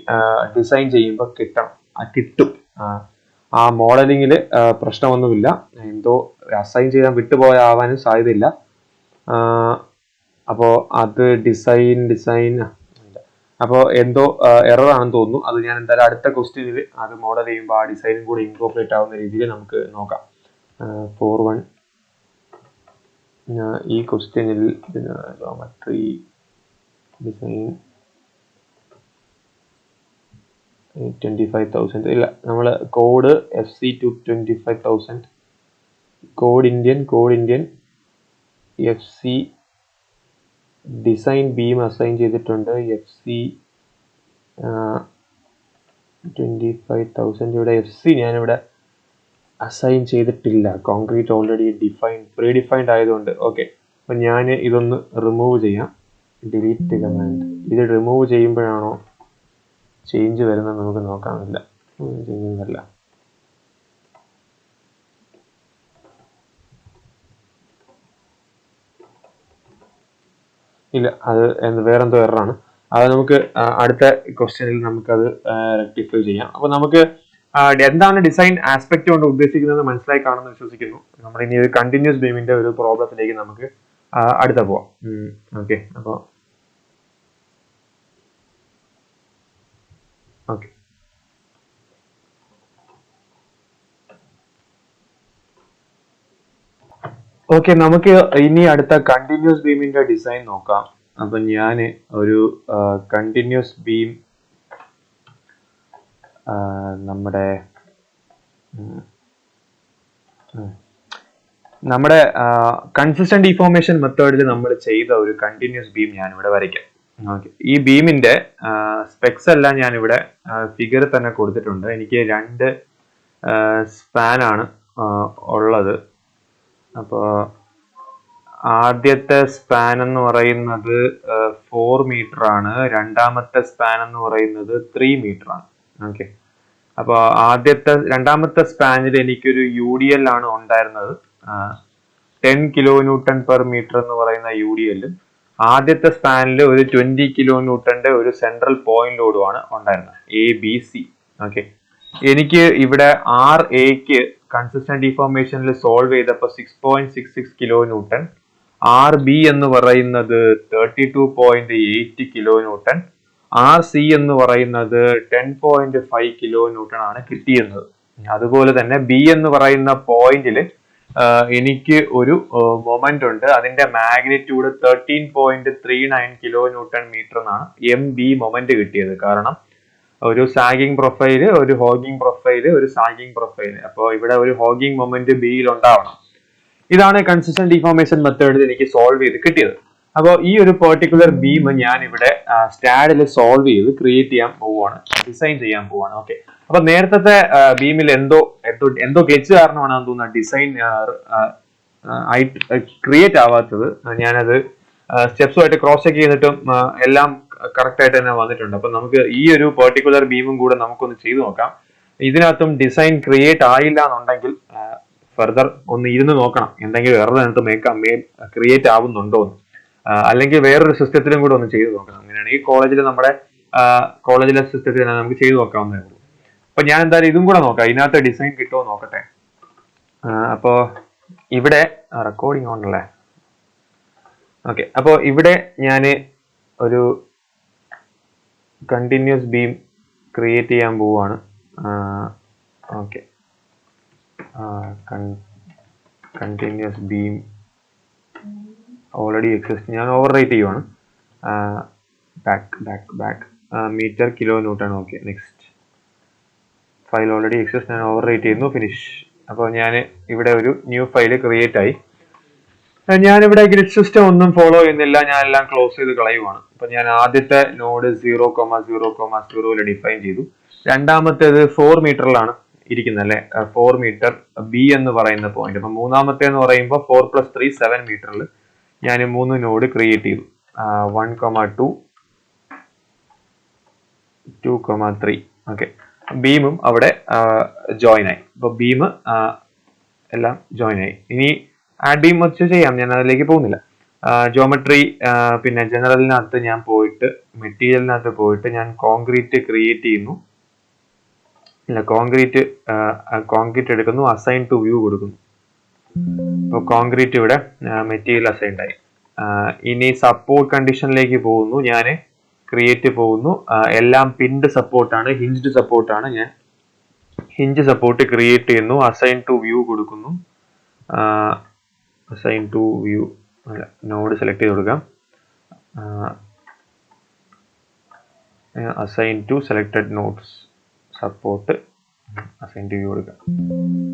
design ചെയ്യുമ്പോൾ കിട്ടും. ആ മോഡലിങ്ങിൽ പ്രശ്നമൊന്നുമില്ല. എന്തോ അസൈൻ ചെയ്യാൻ വിട്ടുപോയാവാനും സാധ്യതയില്ല. അപ്പോൾ അത് ഡിസൈൻ അപ്പോൾ എന്തോ എറർ ആണെന്ന് തോന്നുന്നു. അത് ഞാൻ എന്തായാലും അടുത്ത ക്വസ്റ്റ്യനിൽ അത് മോഡൽ ചെയ്യുമ്പോൾ ആ ഡിസൈനും കൂടി ഇൻകോർപ്പറേറ്റ് ആവുന്ന രീതിയിൽ നമുക്ക് നോക്കാം. 4.1 ഈ ക്വസ്റ്റ്യനിൽ ജോമെട്രി ഡിസൈൻ 25,000 ഇല്ല, നമ്മൾ code FC 25,000 code Indian FC design beam assign ചെയ്തിട്ടുണ്ട്. FC 25,000 ഇവിടെ FC ഞാനിവിടെ അസൈൻ ചെയ്തിട്ടില്ല. കോൺക്രീറ്റ് ഓൾറെഡി പ്രീഡിഫൈൻഡ് ആയതുകൊണ്ട്. ഓക്കെ, അപ്പം ഞാൻ ഇതൊന്ന് റിമൂവ് ചെയ്യാം. Delete command. ഇത് റിമൂവ് ചെയ്യുമ്പോഴാണോ ചേഞ്ച് വരുന്നത് നമുക്ക് നോക്കാമില്ല. ചെയ്യുന്നതല്ല, ഇല്ല, അത് വേറെന്തോ എററാണ്. അത് നമുക്ക് അടുത്ത ക്വസ്റ്റ്യനിൽ നമുക്കത് റെക്ടിഫൈ ചെയ്യാം. അപ്പൊ നമുക്ക് എന്താണ് ഡിസൈൻ ആസ്പെക്ട് കൊണ്ട് ഉദ്ദേശിക്കുന്നത് മനസ്സിലായി കാണുമെന്ന് വിശ്വസിക്കുന്നു. നമ്മൾ ഇനി ഒരു കണ്ടിന്യൂസ് ബീമിന്റെ ഒരു പ്രോബ്ലത്തിലേക്ക് നമുക്ക് അടുത്ത പോവാം. ഓക്കെ, അപ്പോൾ ഓക്കെ, നമുക്ക് ഇനി അടുത്ത കണ്ടിന്യൂസ് ബീമിന്റെ ഡിസൈൻ നോക്കാം. അപ്പൊ ഞാൻ ഒരു കണ്ടിന്യൂസ് ബീം നമ്മുടെ കൺസിസ്റ്റന്റ് ഡിഫോർമേഷൻ മെത്തേഡിൽ നമ്മൾ ചെയ്ത ഒരു കണ്ടിന്യൂസ് ബീം ഞാൻ ഇവിടെ വരയ്ക്കാം. ഓക്കെ, ഈ ബീമിന്റെ സ്പെക്സ് എല്ലാം ഞാൻ ഇവിടെ ഫിഗർ തന്നെ കൊടുത്തിട്ടുണ്ട്. എനിക്ക് 2 സ്പാൻ ആണ് ഉള്ളത്. അപ്പോൾ ആദ്യത്തെ സ്പാൻ എന്ന് പറയുന്നത് 4 മീറ്റർ ആണ്. രണ്ടാമത്തെ സ്പാൻ എന്ന് പറയുന്നത് 3 മീറ്റർ ആണ്. ഓക്കെ, അപ്പോൾ രണ്ടാമത്തെ സ്പാനിൽ എനിക്കൊരു UDL ആണ് ഉണ്ടായിരുന്നത്, 10 kN per meter എന്ന് പറയുന്ന UDL. ആദ്യത്തെ സ്പാനിൽ ഒരു 20 kN ഒരു സെൻട്രൽ പോയിന്റ് ലോഡുമാണ് ഉണ്ടായിരുന്നത്, ABC. ഓക്കെ, എനിക്ക് ഇവിടെ RAക്ക് കൺസിസ്റ്റന്റ് ഡിഫോർമേഷനിൽ സോൾവ് ചെയ്തപ്പോൾ 6.66 kN RB എന്ന് പറയുന്നത് 32.8 കിലോ ന്യൂട്ടൺ, RC എന്ന് പറയുന്നത് 10.5 കിലോ ന്യൂട്ടൺ ആണ് കിട്ടിയിരുന്നത്. അതുപോലെ തന്നെ B എന്ന് പറയുന്ന പോയിന്റിൽ എനിക്ക് ഒരു മൊമെന്റ് ഉണ്ട്, അതിന്റെ മാഗ്നിറ്റ്യൂഡ് 13.39 കിലോ ന്യൂട്ടൺ മീറ്റർ എന്നാണ് MB മൊമെന്റ് കിട്ടിയത്. കാരണം ഒരു സാഗിങ് പ്രൊഫൈല്, ഒരു ഹോഗിങ് പ്രൊഫൈല്, ഒരു സാഗിങ് പ്രൊഫൈല്. അപ്പോൾ ഇവിടെ ഒരു ഹോഗിങ് മൊമെന്റ് ബിയിൽ ഉണ്ടാവണം. ഇതാണ് കൺസിസ്റ്റന്റ് ഡിഫോർമേഷൻ മെത്തേഡിൽ എനിക്ക് സോൾവ് ചെയ്ത് കിട്ടിയത്. അപ്പോൾ ഈ ഒരു പെർട്ടിക്കുലർ ബീം ഞാൻ ഇവിടെ സ്റ്റാഡിൽ സോൾവ് ചെയ്ത് ക്രിയേറ്റ് ചെയ്യാൻ പോവുകയാണ്, ഡിസൈൻ ചെയ്യാൻ പോവുകയാണ്. ഓക്കെ, അപ്പൊ നേരത്തെ ബീമിൽ എന്തോ ഗ്ലിച്ച് കാരണമാണെന്ന് തോന്നുന്നത് ഡിസൈൻ ക്രിയേറ്റ് ആവാത്തത്. ഞാനത് സ്റ്റെപ്സുമായിട്ട് ക്രോസ് ചെക്ക് ചെയ്തിട്ടും എല്ലാം കറക്റ്റ് ആയിട്ട് തന്നെ വന്നിട്ടുണ്ട്. അപ്പൊ നമുക്ക് ഈ ഒരു പെർട്ടിക്കുലർ ബീമും കൂടെ നമുക്കൊന്ന് ചെയ്തു നോക്കാം. ഇതിനകത്തും ഡിസൈൻ ക്രിയേറ്റ് ആയില്ല എന്നുണ്ടെങ്കിൽ ഫർദർ ഒന്ന് ഇരുന്ന് നോക്കണം, എന്തെങ്കിലും എറർ അതിനകത്ത് ക്രിയേറ്റ് ആവുന്നുണ്ടോ എന്ന്. അല്ലെങ്കിൽ വേറൊരു സിസ്റ്റത്തിലും കൂടെ ഒന്ന് ചെയ്ത് നോക്കണം. അങ്ങനെയാണെങ്കിൽ കോളേജിലെ സിസ്റ്റത്തിൽ തന്നെ നമുക്ക് ചെയ്ത് നോക്കാവുന്നതേ ഉള്ളൂ. അപ്പൊ ഞാൻ എന്തായാലും ഇതും കൂടെ നോക്കാം, ഇതിനകത്ത് ഡിസൈൻ കിട്ടുമോ നോക്കട്ടെ. അപ്പോ ഇവിടെ റെക്കോർഡിംഗ് ഓണല്ലേ. ഓക്കെ, അപ്പോൾ ഇവിടെ ഞാൻ ഒരു കണ്ടിന്യൂസ് ബീം ക്രിയേറ്റ് ചെയ്യാൻ പോവുകയാണ്. Okay, continuous beam already exist, ഞാൻ ഓവർ റൈറ്റ് ചെയ്യുവാണ്. Back metre kilo newton. Okay, next file already exist, ഞാൻ ഓവർ റൈറ്റ് ചെയ്യുന്നു, ഫിനിഷ്. അപ്പോൾ ഞാൻ ഇവിടെ ഒരു ന്യൂ ഫയൽ ക്രിയേറ്റ് ആയി. ഞാനിവിടെ ഗ്രിഡ് സിസ്റ്റം ഒന്നും ഫോളോ ചെയ്യുന്നില്ല, ഞാൻ എല്ലാം ക്ലോസ് ചെയ്ത് കളയുവാണ്. അപ്പൊ ഞാൻ ആദ്യത്തെ നോഡ് 0,0,0 ഡിഫൈൻ ചെയ്തു. രണ്ടാമത്തേത് 4 മീറ്ററിലാണ് ഇരിക്കുന്നത് അല്ലെ, 4 മീറ്റർ ബി എന്ന് പറയുന്ന പോയിന്റ്. അപ്പൊ മൂന്നാമത്തെ എന്ന് പറയുമ്പോൾ 4 + 3 7 മീറ്ററിൽ ഞാൻ 3 നോഡ് ക്രിയേറ്റ് ചെയ്തു. 1,2, 2,3. ഓക്കെ, ബീമും അവിടെ ജോയിൻ ആയി. അപ്പൊ ബീം എല്ലാം ജോയിൻ ആയി. ഇനി ആഡ് ബീം വെച്ച് ചെയ്യാം, ഞാൻ അതിലേക്ക് പോകുന്നില്ല. ജോമെട്രി പിന്നെ ജനറലിനകത്ത് ഞാൻ പോയിട്ട് മെറ്റീരിയലിനകത്ത് പോയിട്ട് ഞാൻ കോൺക്രീറ്റ് ക്രിയേറ്റ് ചെയ്യുന്നു. ഇല്ല, കോൺക്രീറ്റ് എടുക്കുന്നു, അസൈൻ ടു വ്യൂ കൊടുക്കുന്നു. അപ്പോൾ കോൺക്രീറ്റ് ഇവിടെ മെറ്റീരിയൽ അസൈൻഡ് ആയി. ഇനി സപ്പോർട്ട് കണ്ടീഷനിലേക്ക് പോകുന്നു, ഞാൻ ക്രിയേറ്റ് പോകുന്നു. എല്ലാം പിൻഡ് സപ്പോർട്ടാണ്, ഹിഞ്ച്ഡ് സപ്പോർട്ടാണ്. ഞാൻ ഹിഞ്ച് സപ്പോർട്ട് ക്രിയേറ്റ് ചെയ്യുന്നു, അസൈൻ ടു വ്യൂ കൊടുക്കുന്നു. Assign to view node select ചെയ്ത് കൊടുക്കാം. Assign to selected nodes support, assign to view കൊടുക്കാം.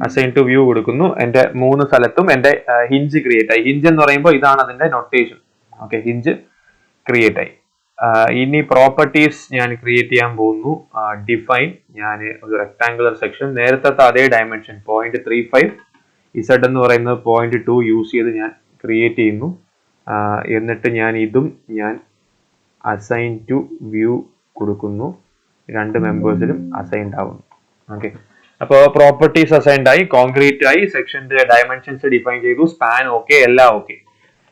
അസൈൻ ടു വ്യൂ കൊടുക്കുന്നു. എൻ്റെ 3 സ്ഥലത്തും എൻ്റെ ഹിഞ്ച് ക്രിയേറ്റ് ആയി. ഹിഞ്ച് എന്ന് പറയുമ്പോൾ ഇതാണ് അതിൻ്റെ നൊട്ടേഷൻ. ഓക്കെ, ഹിഞ്ച് ക്രിയേറ്റ് ആയി. ഇനി പ്രോപ്പർട്ടീസ് ഞാൻ ക്രിയേറ്റ് ചെയ്യാൻ പോകുന്നു. ഡിഫൈൻ, ഞാൻ ഒരു റെക്ടാങ്കുലർ സെക്ഷൻ നേരത്തെ അതേ ഡയമെൻഷൻ 0.35 Z എന്ന് പറയുന്നത് 0.2 യൂസ് ചെയ്ത് ഞാൻ ക്രിയേറ്റ് ചെയ്യുന്നു. എന്നിട്ട് ഞാൻ അസൈൻ ടു വ്യൂ കൊടുക്കുന്നു. 2 മെമ്പേഴ്സിലും അസൈൻഡ് ആവുന്നു. ഓക്കെ, അപ്പോൾ പ്രോപ്പർട്ടീസ് അസൈൻഡ് ആയി, കോൺക്രീറ്റ് ആയി, സെക്ഷന്റെ ഡയമെൻഷൻസ് ഡിഫൈൻ ചെയ്തു, സ്പാൻ ഓക്കെ, എല്ലാം ഓക്കെ.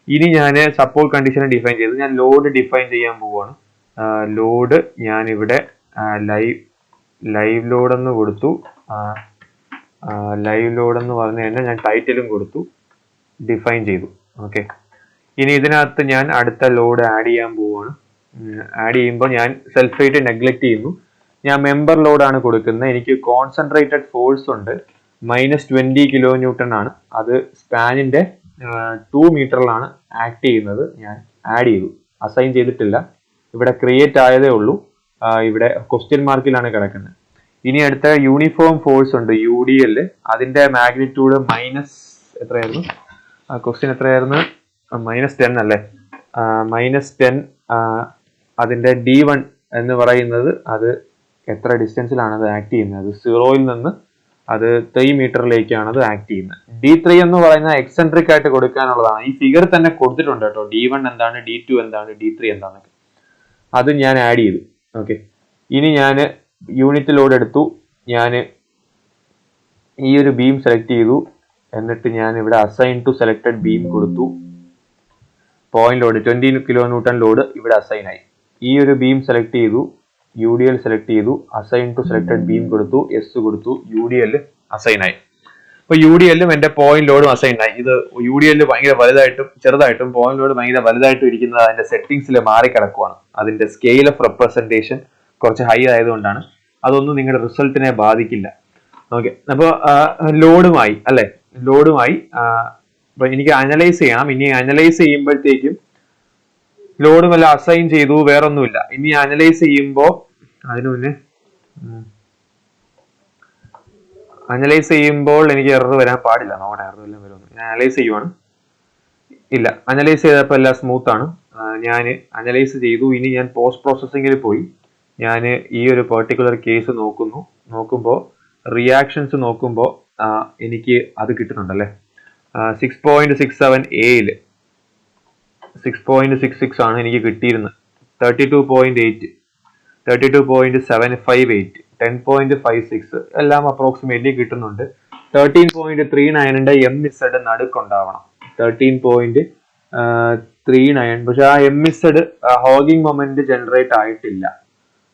ഇനി ഞാൻ സപ്പോർട്ട് കണ്ടീഷൻ ഡിഫൈൻ ചെയ്തു. ഞാൻ ലോഡ് ഡിഫൈൻ ചെയ്യാൻ പോവുകയാണ്. ലോഡ് ഞാൻ ഇവിടെ ലൈവ് ലോഡ് എന്ന് കൊടുത്തു. ലൈവ് ലോഡ് എന്ന് പറഞ്ഞു കഴിഞ്ഞാൽ ഞാൻ ടൈറ്റിലും കൊടുത്തു, ഡിഫൈൻ ചെയ്തു. ഓക്കെ, ഇനി ഇതിനകത്ത് ഞാൻ അടുത്ത ലോഡ് ആഡ് ചെയ്യാൻ പോവുകയാണ്. ആഡ് ചെയ്യുമ്പോൾ ഞാൻ സെൽഫ് വെയിറ്റ് നെഗ്ലക്ട് ചെയ്യുന്നു. ഞാൻ മെമ്പർ ലോഡാണ് കൊടുക്കുന്നത്. എനിക്ക് കോൺസെൻട്രേറ്റഡ് ഫോഴ്സ് ഉണ്ട്, -20 കിലോ ന്യൂട്ടൺ ആണ്. അത് സ്പാനിന്റെ 2 മീറ്ററിലാണ് ആക്ട് ചെയ്യുന്നത്. ഞാൻ ആഡ് ചെയ്തു, അസൈൻ ചെയ്തിട്ടില്ല, ഇവിടെ ക്രിയേറ്റ് ആയതേ ഉള്ളൂ. ഇവിടെ ക്വസ്റ്റ്യൻ മാർക്കിലാണ് കിടക്കുന്നത്. ഇനി അടുത്ത യൂണിഫോം ഫോഴ്സ് ഉണ്ട്, UDL. അതിന്റെ മാഗ്നിറ്റ്യൂഡ് എത്രയായിരുന്നു ക്വസ്റ്റ്യൻ എത്രയായിരുന്നു? -10 അല്ലേ, -10. അതിന്റെ D1 എന്ന് പറയുന്നത് അത് എത്ര ഡിസ്റ്റൻസിലാണ് അത് ആക്ട് ചെയ്യുന്നത്? 0-ൽ നിന്ന് അത് 3 മീറ്ററിലേക്കാണ് അത് ആക്ട് ചെയ്യുന്നത്. D3 എന്ന് പറയുന്ന എക്സെൻട്രിക് ആയിട്ട് കൊടുക്കാനുള്ളതാണ്. ഈ ഫിഗർ തന്നെ കൊടുത്തിട്ടുണ്ട് കേട്ടോ, D1 എന്താണ്, D2 എന്താണ്, D3 എന്താണെന്നൊക്കെ. അത് ഞാൻ ആഡ് ചെയ്തു. ഓക്കെ, ഇനി ഞാൻ യൂണിറ്റ് ലോഡ് എടുത്തു. ഞാൻ ഈ ഒരു ബീം സെലക്ട് ചെയ്തു. എന്നിട്ട് ഞാൻ ഇവിടെ അസൈൻ ടു സെലക്ടഡ് ബീം കൊടുത്തു. Point load 20 kilo newton load ഇവിടെ അസൈൻ ആയി. ഈ ഒരു ബീം സെലക്ട് ചെയ്തു, UDL സെലക്ട് ചെയ്തു, അസൈൻ ടു സെലക്ടഡ് ബീം കൊടുത്തു, S കൊടുത്തു, UDL അസൈൻ ആയി. ഇപ്പൊ യു ഡി എല്ലും എന്റെ പോയിന്റ് ലോഡും അസൈൻ ആയി. ഇത് യു ഡി എല്ല് ഭയങ്കര വലുതായിട്ടും ചെറുതായിട്ടും പോയിന്റ് ലോഡ് ഭയങ്കര വലുതായിട്ടും ഇരിക്കുന്നത് അതിന്റെ സെറ്റിംഗ്സിൽ മാറിക്കിടക്കുവാണ്. അതിന്റെ സ്കെയിൽ ഓഫ് റെപ്രസെന്റേഷൻ കുറച്ച് ഹൈ ആയതുകൊണ്ടാണ്. അതൊന്നും നിങ്ങളുടെ റിസൾട്ടിനെ ബാധിക്കില്ല. ഓക്കെ, അപ്പോൾ ലോഡുമായി അല്ലെ, ലോഡുമായി അപ്പൊ എനിക്ക് അനലൈസ് ചെയ്യണം. ഇനി അനലൈസ് ചെയ്യുമ്പോഴത്തേക്കും ലോഡും എല്ലാം അസൈൻ ചെയ്തു, വേറൊന്നുമില്ല. ഇനി അനലൈസ് ചെയ്യുമ്പോൾ അതിനു മുന്നേ അനലൈസ് ചെയ്യുമ്പോൾ എനിക്ക് എറർ വരാൻ പാടില്ല. നോക്കട്ടെ, എറർ എല്ലാം വരുമെന്ന്. ഞാൻ അനലൈസ് ചെയ്യുവാണ്. ഇല്ല, അനലൈസ് ചെയ്തപ്പോൾ എല്ലാം സ്മൂത്ത് ആണ്. ഞാൻ അനലൈസ് ചെയ്തു. ഇനി ഞാൻ പോസ്റ്റ് പ്രോസസ്സിങ്ങിൽ പോയി ഞാൻ ഈ ഒരു പെർട്ടിക്കുലർ കേസ് നോക്കുമ്പോൾ റിയാക്ഷൻസ് നോക്കുമ്പോൾ എനിക്ക് അത് കിട്ടുന്നുണ്ടല്ലേ. 6.67 എയിൽ 6.66 ആണ് എനിക്ക് കിട്ടിയിരുന്നത്. 32.8, 32.758, 10.56 എല്ലാം അപ്രോക്സിമേറ്റ്ലി കിട്ടുന്നുണ്ട്. 13.39ന്റെ MZ നടുക്കുണ്ടാവണം. 13.39. പക്ഷെ ആ MZ ഹോഗിങ് മൊമെന്റ് ജനറേറ്റ് ആയിട്ടില്ല.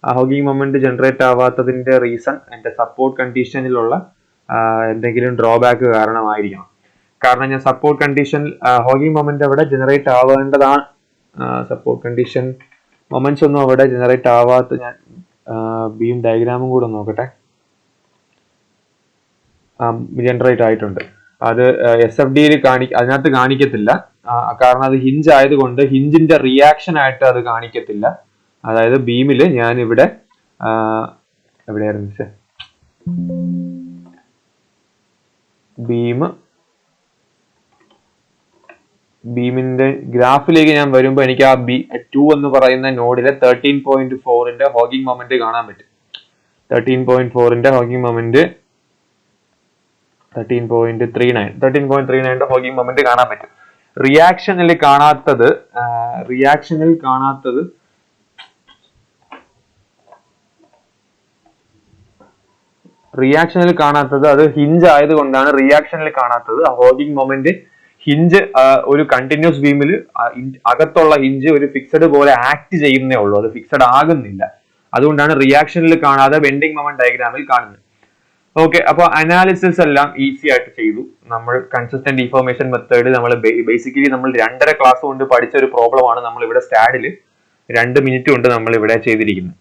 ആ ഹോഗിങ് മൊമെന്റ് ജനറേറ്റ് ആവാത്തതിന്റെ റീസൺ എന്റെ സപ്പോർട്ട് കണ്ടീഷനിലുള്ള എന്തെങ്കിലും ഡ്രോബാക്ക് കാരണമായിരിക്കണം. കാരണം ഞാൻ സപ്പോർട്ട് കണ്ടീഷൻ ഹോഗിങ് മൊമെന്റ് അവിടെ ജനറേറ്റ് ആവേണ്ടതാണ്. സപ്പോർട്ട് കണ്ടീഷൻ മൊമെന്റ്സ് ഒന്നും അവിടെ ജനറേറ്റ് ആവാത്ത, ഞാൻ ബീം ഡയഗ്രാമും കൂടെ നോക്കട്ടെ. ജനറേറ്റ് ആയിട്ടുണ്ട്. അത് SFD അതിനകത്ത് കാണിക്കത്തില്ല. കാരണം അത് ഹിഞ്ച് ആയതുകൊണ്ട് ഹിഞ്ചിന്റെ റിയാക്ഷൻ ആയിട്ട് അത് കാണിക്കത്തില്ല. അതായത് ബീമില് ഞാൻ ഇവിടെ എവിടെയായിരുന്നു ബീമിന്റെ ഗ്രാഫിലേക്ക് ഞാൻ വരുമ്പോൾ എനിക്ക് ആ B2 എന്ന് പറയുന്ന നോഡിലെ 13.4ന്റെ ഹോഗിങ് മൊമെന്റ് കാണാൻ പറ്റും. 13.4ന്റെ ഹോഗിങ് മൊമെന്റ് 13.39ന്റെ ഹോഗിങ് മൊമെന്റ് കാണാൻ പറ്റും. റിയാക്ഷനിൽ കാണാത്തത് അത് ഹിഞ്ച് ആയതുകൊണ്ടാണ് റിയാക്ഷനിൽ കാണാത്തത്. ഹോഗിങ് മൊമെന്റ് ഹിഞ്ച് ഒരു കണ്ടിന്യൂസ് ബീമിൽ അകത്തുള്ള ഹിഞ്ച് ഒരു ഫിക്സഡ് പോലെ ആക്ട് ചെയ്യുന്നേ ഉള്ളൂ, അത് ഫിക്സഡ് ആകുന്നില്ല. അതുകൊണ്ടാണ് റിയാക്ഷനിൽ കാണാതെ വെൻഡിങ് മൊമെന്റ് ഡയഗ്രാമിൽ കാണുന്നത്. ഓക്കെ, അപ്പൊ അനാലിസിസ് എല്ലാം ഈസി ആയിട്ട് ചെയ്തു. നമ്മൾ കൺസിസ്റ്റന്റ് ഡിഫോർമേഷൻ മെത്തേഡ് നമ്മൾ ബേസിക്കലി നമ്മൾ 2.5 ക്ലാസ് കൊണ്ട് പഠിച്ച ഒരു പ്രോബ്ലം ആണ് നമ്മൾ ഇവിടെ സ്റ്റാഡിൽ 2 മിനിറ്റ് കൊണ്ട് നമ്മൾ ഇവിടെ ചെയ്തിരിക്കുന്നത്,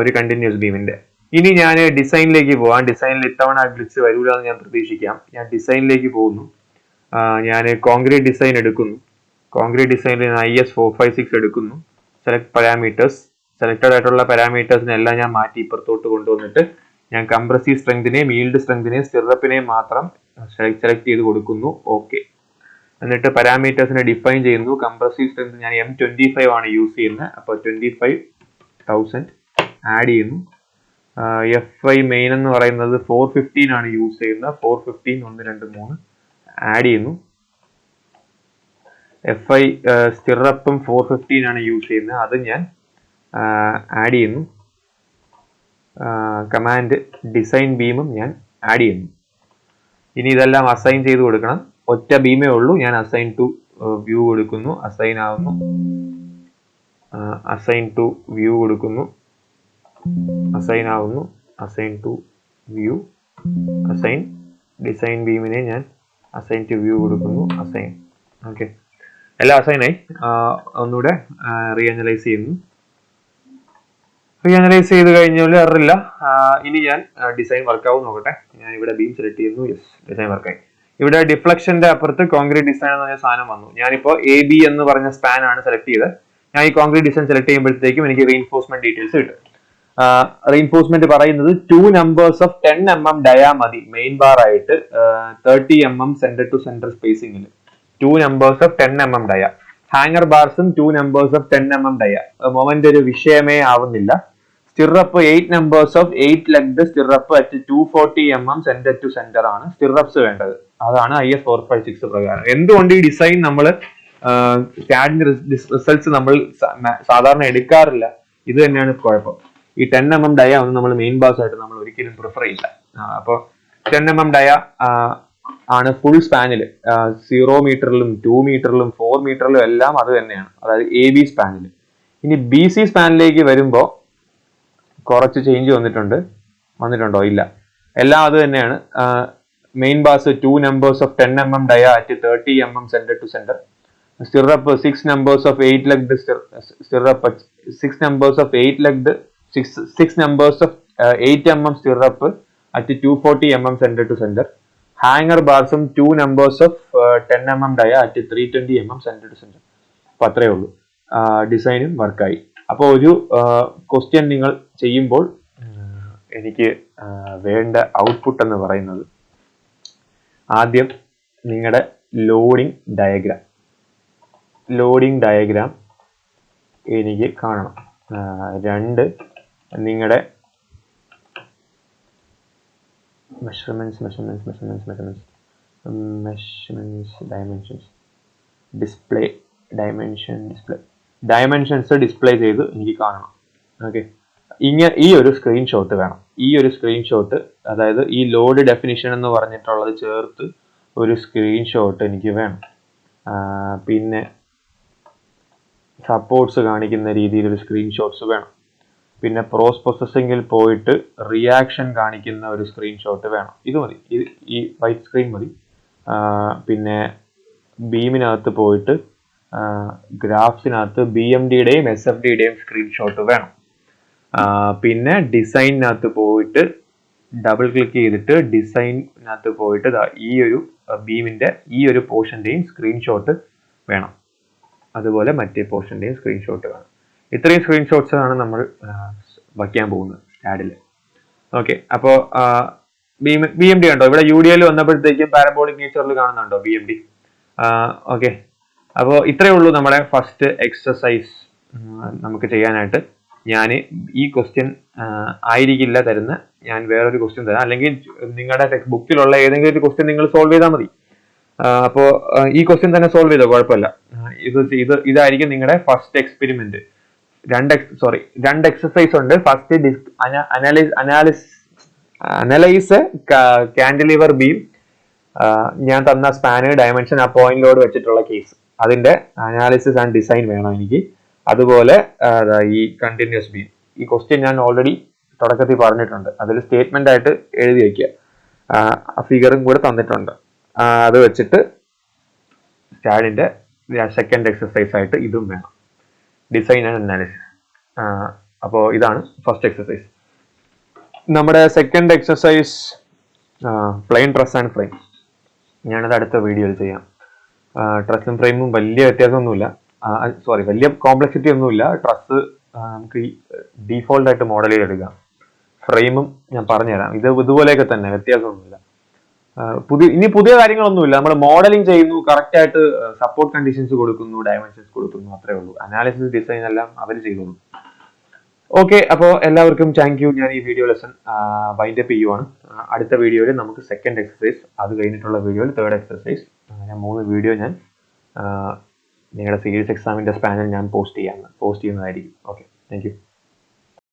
ഒരു കണ്ടിന്യൂസ് ബീമിന്റെ. ഇനി ഞാൻ ഡിസൈനിലേക്ക് പോവാം. ഡിസൈനിൽ ഇത്തവണ ഗ്ലിച്ച് വരൂല എന്ന് ഞാൻ പ്രതീക്ഷിക്കാം. ഞാൻ ഡിസൈനിലേക്ക് പോകുന്നു. ഞാൻ കോൺക്രീറ്റ് ഡിസൈൻ എടുക്കുന്നു. കോൺക്രീറ്റ് ഡിസൈനിൽ IS 456 എടുക്കുന്നു. Select parameters. സെലക്റ്റഡ് ആയിട്ടുള്ള പാരാമീറ്റേഴ്സിനെല്ലാം ഞാൻ മാറ്റി ഇപ്പുറത്തോട്ട് കൊണ്ടുവന്നിട്ട് ഞാൻ കംപ്രസീവ് സ്ട്രെങ്തിനെയും ഈൽഡ് സ്ട്രെങ്തിനെയും സ്റ്റിറപ്പിനെയും മാത്രം സെലക്ട് ചെയ്ത് കൊടുക്കുന്നു. ഓക്കെ, എന്നിട്ട് പാരാമീറ്റേഴ്സിനെ ഡിഫൈൻ ചെയ്യുന്നു. കംപ്രസീവ് സ്ട്രെങ്ത് ഞാൻ M25 ആണ് യൂസ് ചെയ്യുന്നത്. അപ്പോൾ 25,000 ആഡ് ചെയ്യുന്നു. FI മെയിൻ എന്ന് പറയുന്നത് 415 ആണ് യൂസ് ചെയ്യുന്നത്. 415 1 2 3 ആഡ് ചെയ്യുന്നു. FI സ്റ്റിറപ്പും 415 ആണ് യൂസ് ചെയ്യുന്നത്, അത് ഞാൻ ആഡ് ചെയ്യുന്നു. കമാൻഡ് ഡിസൈൻ ബീമും ഞാൻ ആഡ് ചെയ്യുന്നു. ഇനി ഇതെല്ലാം അസൈൻ ചെയ്ത് കൊടുക്കണം. ഒറ്റ ബീമേ ഉള്ളൂ. ഞാൻ അസൈൻ ടു വ്യൂ കൊടുക്കുന്നു. അസൈൻ ആവുന്നു. അസൈൻ ടു വ്യൂ കൊടുക്കുന്നു. അസൈൻ ആവുന്നു. Assign to view. Assign design ബീമിനെ ഞാൻ അസൈൻ ടു വ്യൂ കൊടുക്കുന്നു. അസൈൻ. ഓക്കെ, എല്ലാം അസൈനായി. ഒന്നുകൂടെ റീഅനലൈസ് ചെയ്യുന്നു. റീഅനലൈസ് ചെയ്ത് കഴിഞ്ഞാൽ എററില്ല. ഇനി ഞാൻ ഡിസൈൻ വർക്കാവും നോക്കട്ടെ. ഞാൻ ഇവിടെ ബീം സെലക്ട് ചെയ്യുന്നു. യെസ്, ഡിസൈൻ വർക്കായി. ഇവിടെ ഡിഫ്ലക്ഷന്റെ അപ്പുറത്ത് കോൺക്രീറ്റ് ഡിസൈൻ എന്ന് പറഞ്ഞ സാധനം വന്നു. ഞാനിപ്പോ AB എന്ന് പറഞ്ഞ സ്പാൻ ആണ് സെലക്ട് ചെയ്തത്. ഞാൻ ഈ കോൺക്രീറ്റ് ഡിസൈൻ സെലക്ട് ചെയ്യുമ്പോഴത്തേക്കും എനിക്ക് റീഇൻഫോഴ്സ്മെന്റ് ഡീറ്റെയിൽസ് കിട്ടും. റീഇൻഫോഴ്സ്മെന്റ് പറയുന്നത് 2 numbers of 10 mm ഡയാ മതി മെയിൻ ബാർ ആയിട്ട്. 30 mm സെന്റർ ടു സെന്റർ സ്പേസിംഗിൽ 2 numbers of 10 mm dia. Hanger ബാർസും 2 numbers of 10 mm dia. Moment ഒരു വിഷയമേ ആവുന്നില്ല. Stirrup 8 numbers of 8 legged stirrup at 240 mm centre to centre ആണ് stirrups വേണ്ടത്. അതാണ് IS 456 പ്രകാരം. എന്തുകൊണ്ട് ഈ ഡിസൈൻ നമ്മൾ സ്റ്റാഡിന്റെ റിസൾട്ട്സ് നമ്മൾ സാധാരണ എടുക്കാറില്ല? ഇത് തന്നെയാണ് കുഴപ്പം. ഈ 10 mm ഡയ ഒന്നും നമ്മൾ മെയിൻ ബാസ് ആയിട്ട് നമ്മൾ ഒരിക്കലും പ്രിഫർ ചെയ്യില്ല. അപ്പോൾ 10 mm ഡയ ആണ് ഫുൾ സ്പാനിൽ. 0 മീറ്ററിലും 2 മീറ്ററിലും 4 മീറ്ററിലും എല്ലാം അത് തന്നെയാണ്, അതായത് AB സ്പാനിൽ. ഇനി BC സ്പാനിലേക്ക് വരുമ്പോൾ കുറച്ച് ചേഞ്ച് വന്നിട്ടുണ്ടോ? ഇല്ല, എല്ലാം അത് തന്നെയാണ്. main bars 2 numbers of 10 mm dia at 30 mm center to center. Stirrup 6 numbers of 8-legged stirrup, 6 numbers of 8-legged, 6 numbers of 8 mm stirrup at 240 mm center to center. Hanger bars 2 numbers of 10 mm dia at 320 mm center to center. അപ്പോൾ അത്രയേ ഉള്ളൂ. ഡിസൈനും വർക്കായി. അപ്പോൾ ഒരു question നിങ്ങൾ ചെയ്യുമ്പോൾ എനിക്ക് വേണ്ട ഔട്ട്പുട്ട് എന്ന് പറയുന്നത് ആദ്യം നിങ്ങളുടെ ലോഡിംഗ് ഡയഗ്രാം എനിക്ക് കാണണം. 2 നിങ്ങളുടെ മെഷർമെന്റ്സ് ഡയമെൻഷൻസ് ഡയമെൻഷൻസ് ഡിസ്പ്ലേ ചെയ്ത് എനിക്ക് കാണണം. ഓക്കെ, ഈ ഒരു സ്ക്രീൻഷോട്ട് വേണം. ഈ ഒരു സ്ക്രീൻഷോട്ട്, അതായത് ഈ ലോഡ് ഡെഫിനിഷൻ എന്ന് പറഞ്ഞിട്ടുള്ളത് ചേർത്ത് ഒരു സ്ക്രീൻഷോട്ട് എനിക്ക് വേണം. പിന്നെ സപ്പോർട്ട്സ് കാണിക്കുന്ന രീതിയിൽ ഒരു സ്ക്രീൻഷോട്ട്സ് വേണം. പിന്നെ പോസ്റ്റ് പ്രോസസ്സിങ്ങിൽ പോയിട്ട് റിയാക്ഷൻ കാണിക്കുന്ന ഒരു സ്ക്രീൻഷോട്ട് വേണം. ഇത് മതി, ഈ വൈറ്റ് സ്ക്രീൻ മതി. പിന്നെ ബീമിനകത്ത് പോയിട്ട് ഗ്രാഫ്സിനകത്ത് BMDയുടെയും SFDയുടെയും സ്ക്രീൻഷോട്ട് വേണം. പിന്നെ ഡിസൈനിനകത്ത് പോയിട്ട് ഡബിൾ ക്ലിക്ക് ചെയ്തിട്ട് ഡിസൈനിനകത്ത് പോയിട്ട് ഈ ഒരു ബീമിന്റെ ഈ ഒരു പോർഷന്റെയും സ്ക്രീൻഷോട്ട് വേണം. അതുപോലെ മറ്റേ പോർഷന്റെയും സ്ക്രീൻഷോട്ട് വേണം. ഇത്രയും സ്ക്രീൻഷോട്ട്സ് ആണ് നമ്മൾ വയ്ക്കാൻ പോകുന്നത് സ്റ്റാഡിൽ. ഓക്കെ, അപ്പോൾ BMD കണ്ടോ? ഇവിടെ UDL വന്നപ്പോഴത്തേക്കും പാരബോളിക് നേച്ചറിൽ കാണുന്നുണ്ടോ BMD? ഓക്കെ, അപ്പോൾ ഇത്രയേ ഉള്ളൂ നമ്മുടെ ഫസ്റ്റ് എക്സസൈസ് നമുക്ക് ചെയ്യാനായിട്ട്. ഞാൻ ഈ ക്വസ്റ്റ്യൻ ആയിരിക്കില്ല തരുന്ന, ഞാൻ വേറൊരു ക്വസ്റ്റ്യൻ തരാം, അല്ലെങ്കിൽ നിങ്ങളുടെ ടെക്സ്റ്റ് ബുക്കിലുള്ള ഏതെങ്കിലും ഒരു ക്വസ്റ്റ്യൻ നിങ്ങൾ സോൾവ് ചെയ്താൽ മതി. അപ്പോൾ ഈ ക്വസ്റ്റ്യൻ തന്നെ സോൾവ് ചെയ്തോ, കുഴപ്പമില്ല. ഇതായിരിക്കും നിങ്ങളുടെ ഫസ്റ്റ് എക്സ്പെരിമെന്റ്. രണ്ട് എക്സസൈസ് ഉണ്ട്. ഫസ്റ്റ് അനലൈസ് കാൻഡിലിവർ ബീം, ഞാൻ തന്ന സ്പാന്, ഡയമെൻഷൻ, ആ പോയിന്റ് ലോഡ് വെച്ചിട്ടുള്ള കേസ്, അതിന്റെ അനാലിസിസ് ആൻഡ് ഡിസൈൻ വേണം എനിക്ക്. അതുപോലെ ഈ കണ്ടിന്യൂസ് ബീം, ഈ ക്വസ്റ്റ്യൻ ഞാൻ ഓൾറെഡി തുടക്കത്തിൽ പറഞ്ഞിട്ടുണ്ട്. അതിൽ സ്റ്റേറ്റ്മെന്റ് ആയിട്ട് എഴുതി വയ്ക്കുക, ഫിഗറും കൂടെ തന്നിട്ടുണ്ട്. അത് വെച്ചിട്ട് സ്റ്റാഡിന്റെ സെക്കൻഡ് എക്സസൈസ് ആയിട്ട് ഇതും വേണം, ഡിസൈൻ ആൻഡ് അനാലിസിസ്. അപ്പോൾ ഇതാണ് ഫസ്റ്റ് എക്സസൈസ്. നമ്മുടെ second exercise plane truss and frame. ഞാനത് അടുത്ത വീഡിയോയിൽ ചെയ്യാം. ട്രസ്സും ഫ്രെയിമും വലിയ വ്യത്യാസമൊന്നുമില്ല, വലിയ കോംപ്ലക്സിറ്റി ഒന്നുമില്ല. ട്രസ് നമുക്ക് ഈ ഡീഫോൾട്ട് ആയിട്ട് മോഡൽ ചെയ്തെടുക്കാം. ഫ്രെയിമും ഞാൻ പറഞ്ഞുതരാം, ഇതുപോലെയൊക്കെ തന്നെ, വ്യത്യാസമൊന്നുമില്ല. പുതിയ കാര്യങ്ങളൊന്നുമില്ല. നമ്മൾ മോഡലിംഗ് ചെയ്യുന്നു, കറക്റ്റ് ആയിട്ട് സപ്പോർട്ട് കണ്ടീഷൻസ് കൊടുക്കുന്നു, ഡയമെൻഷൻസ് കൊടുക്കുന്നു, അത്രേ ഉള്ളൂ. അനാലിസിസ്, ഡിസൈൻ എല്ലാം അവർ ചെയ്തോളൂ. ഓക്കെ, അപ്പോൾ എല്ലാവർക്കും താങ്ക് യു. ഞാൻ ഈ വീഡിയോ ലെസൺ വൈൻഡ് അപ്പ് ചെയ്യുവാണ്. അടുത്ത വീഡിയോയിൽ നമുക്ക് സെക്കൻഡ് എക്സസൈസ്, അത് കഴിഞ്ഞിട്ടുള്ള വീഡിയോയിൽ തേർഡ് എക്സസൈസ്, ഞാൻ 3 വീഡിയോ ഞാൻ നിങ്ങളുടെ സീരീസ് എക്സാമിൻ്റെ സ്പാനിൽ ഞാൻ പോസ്റ്റ് ചെയ്യുന്നതായിരിക്കും. Okay, thank you.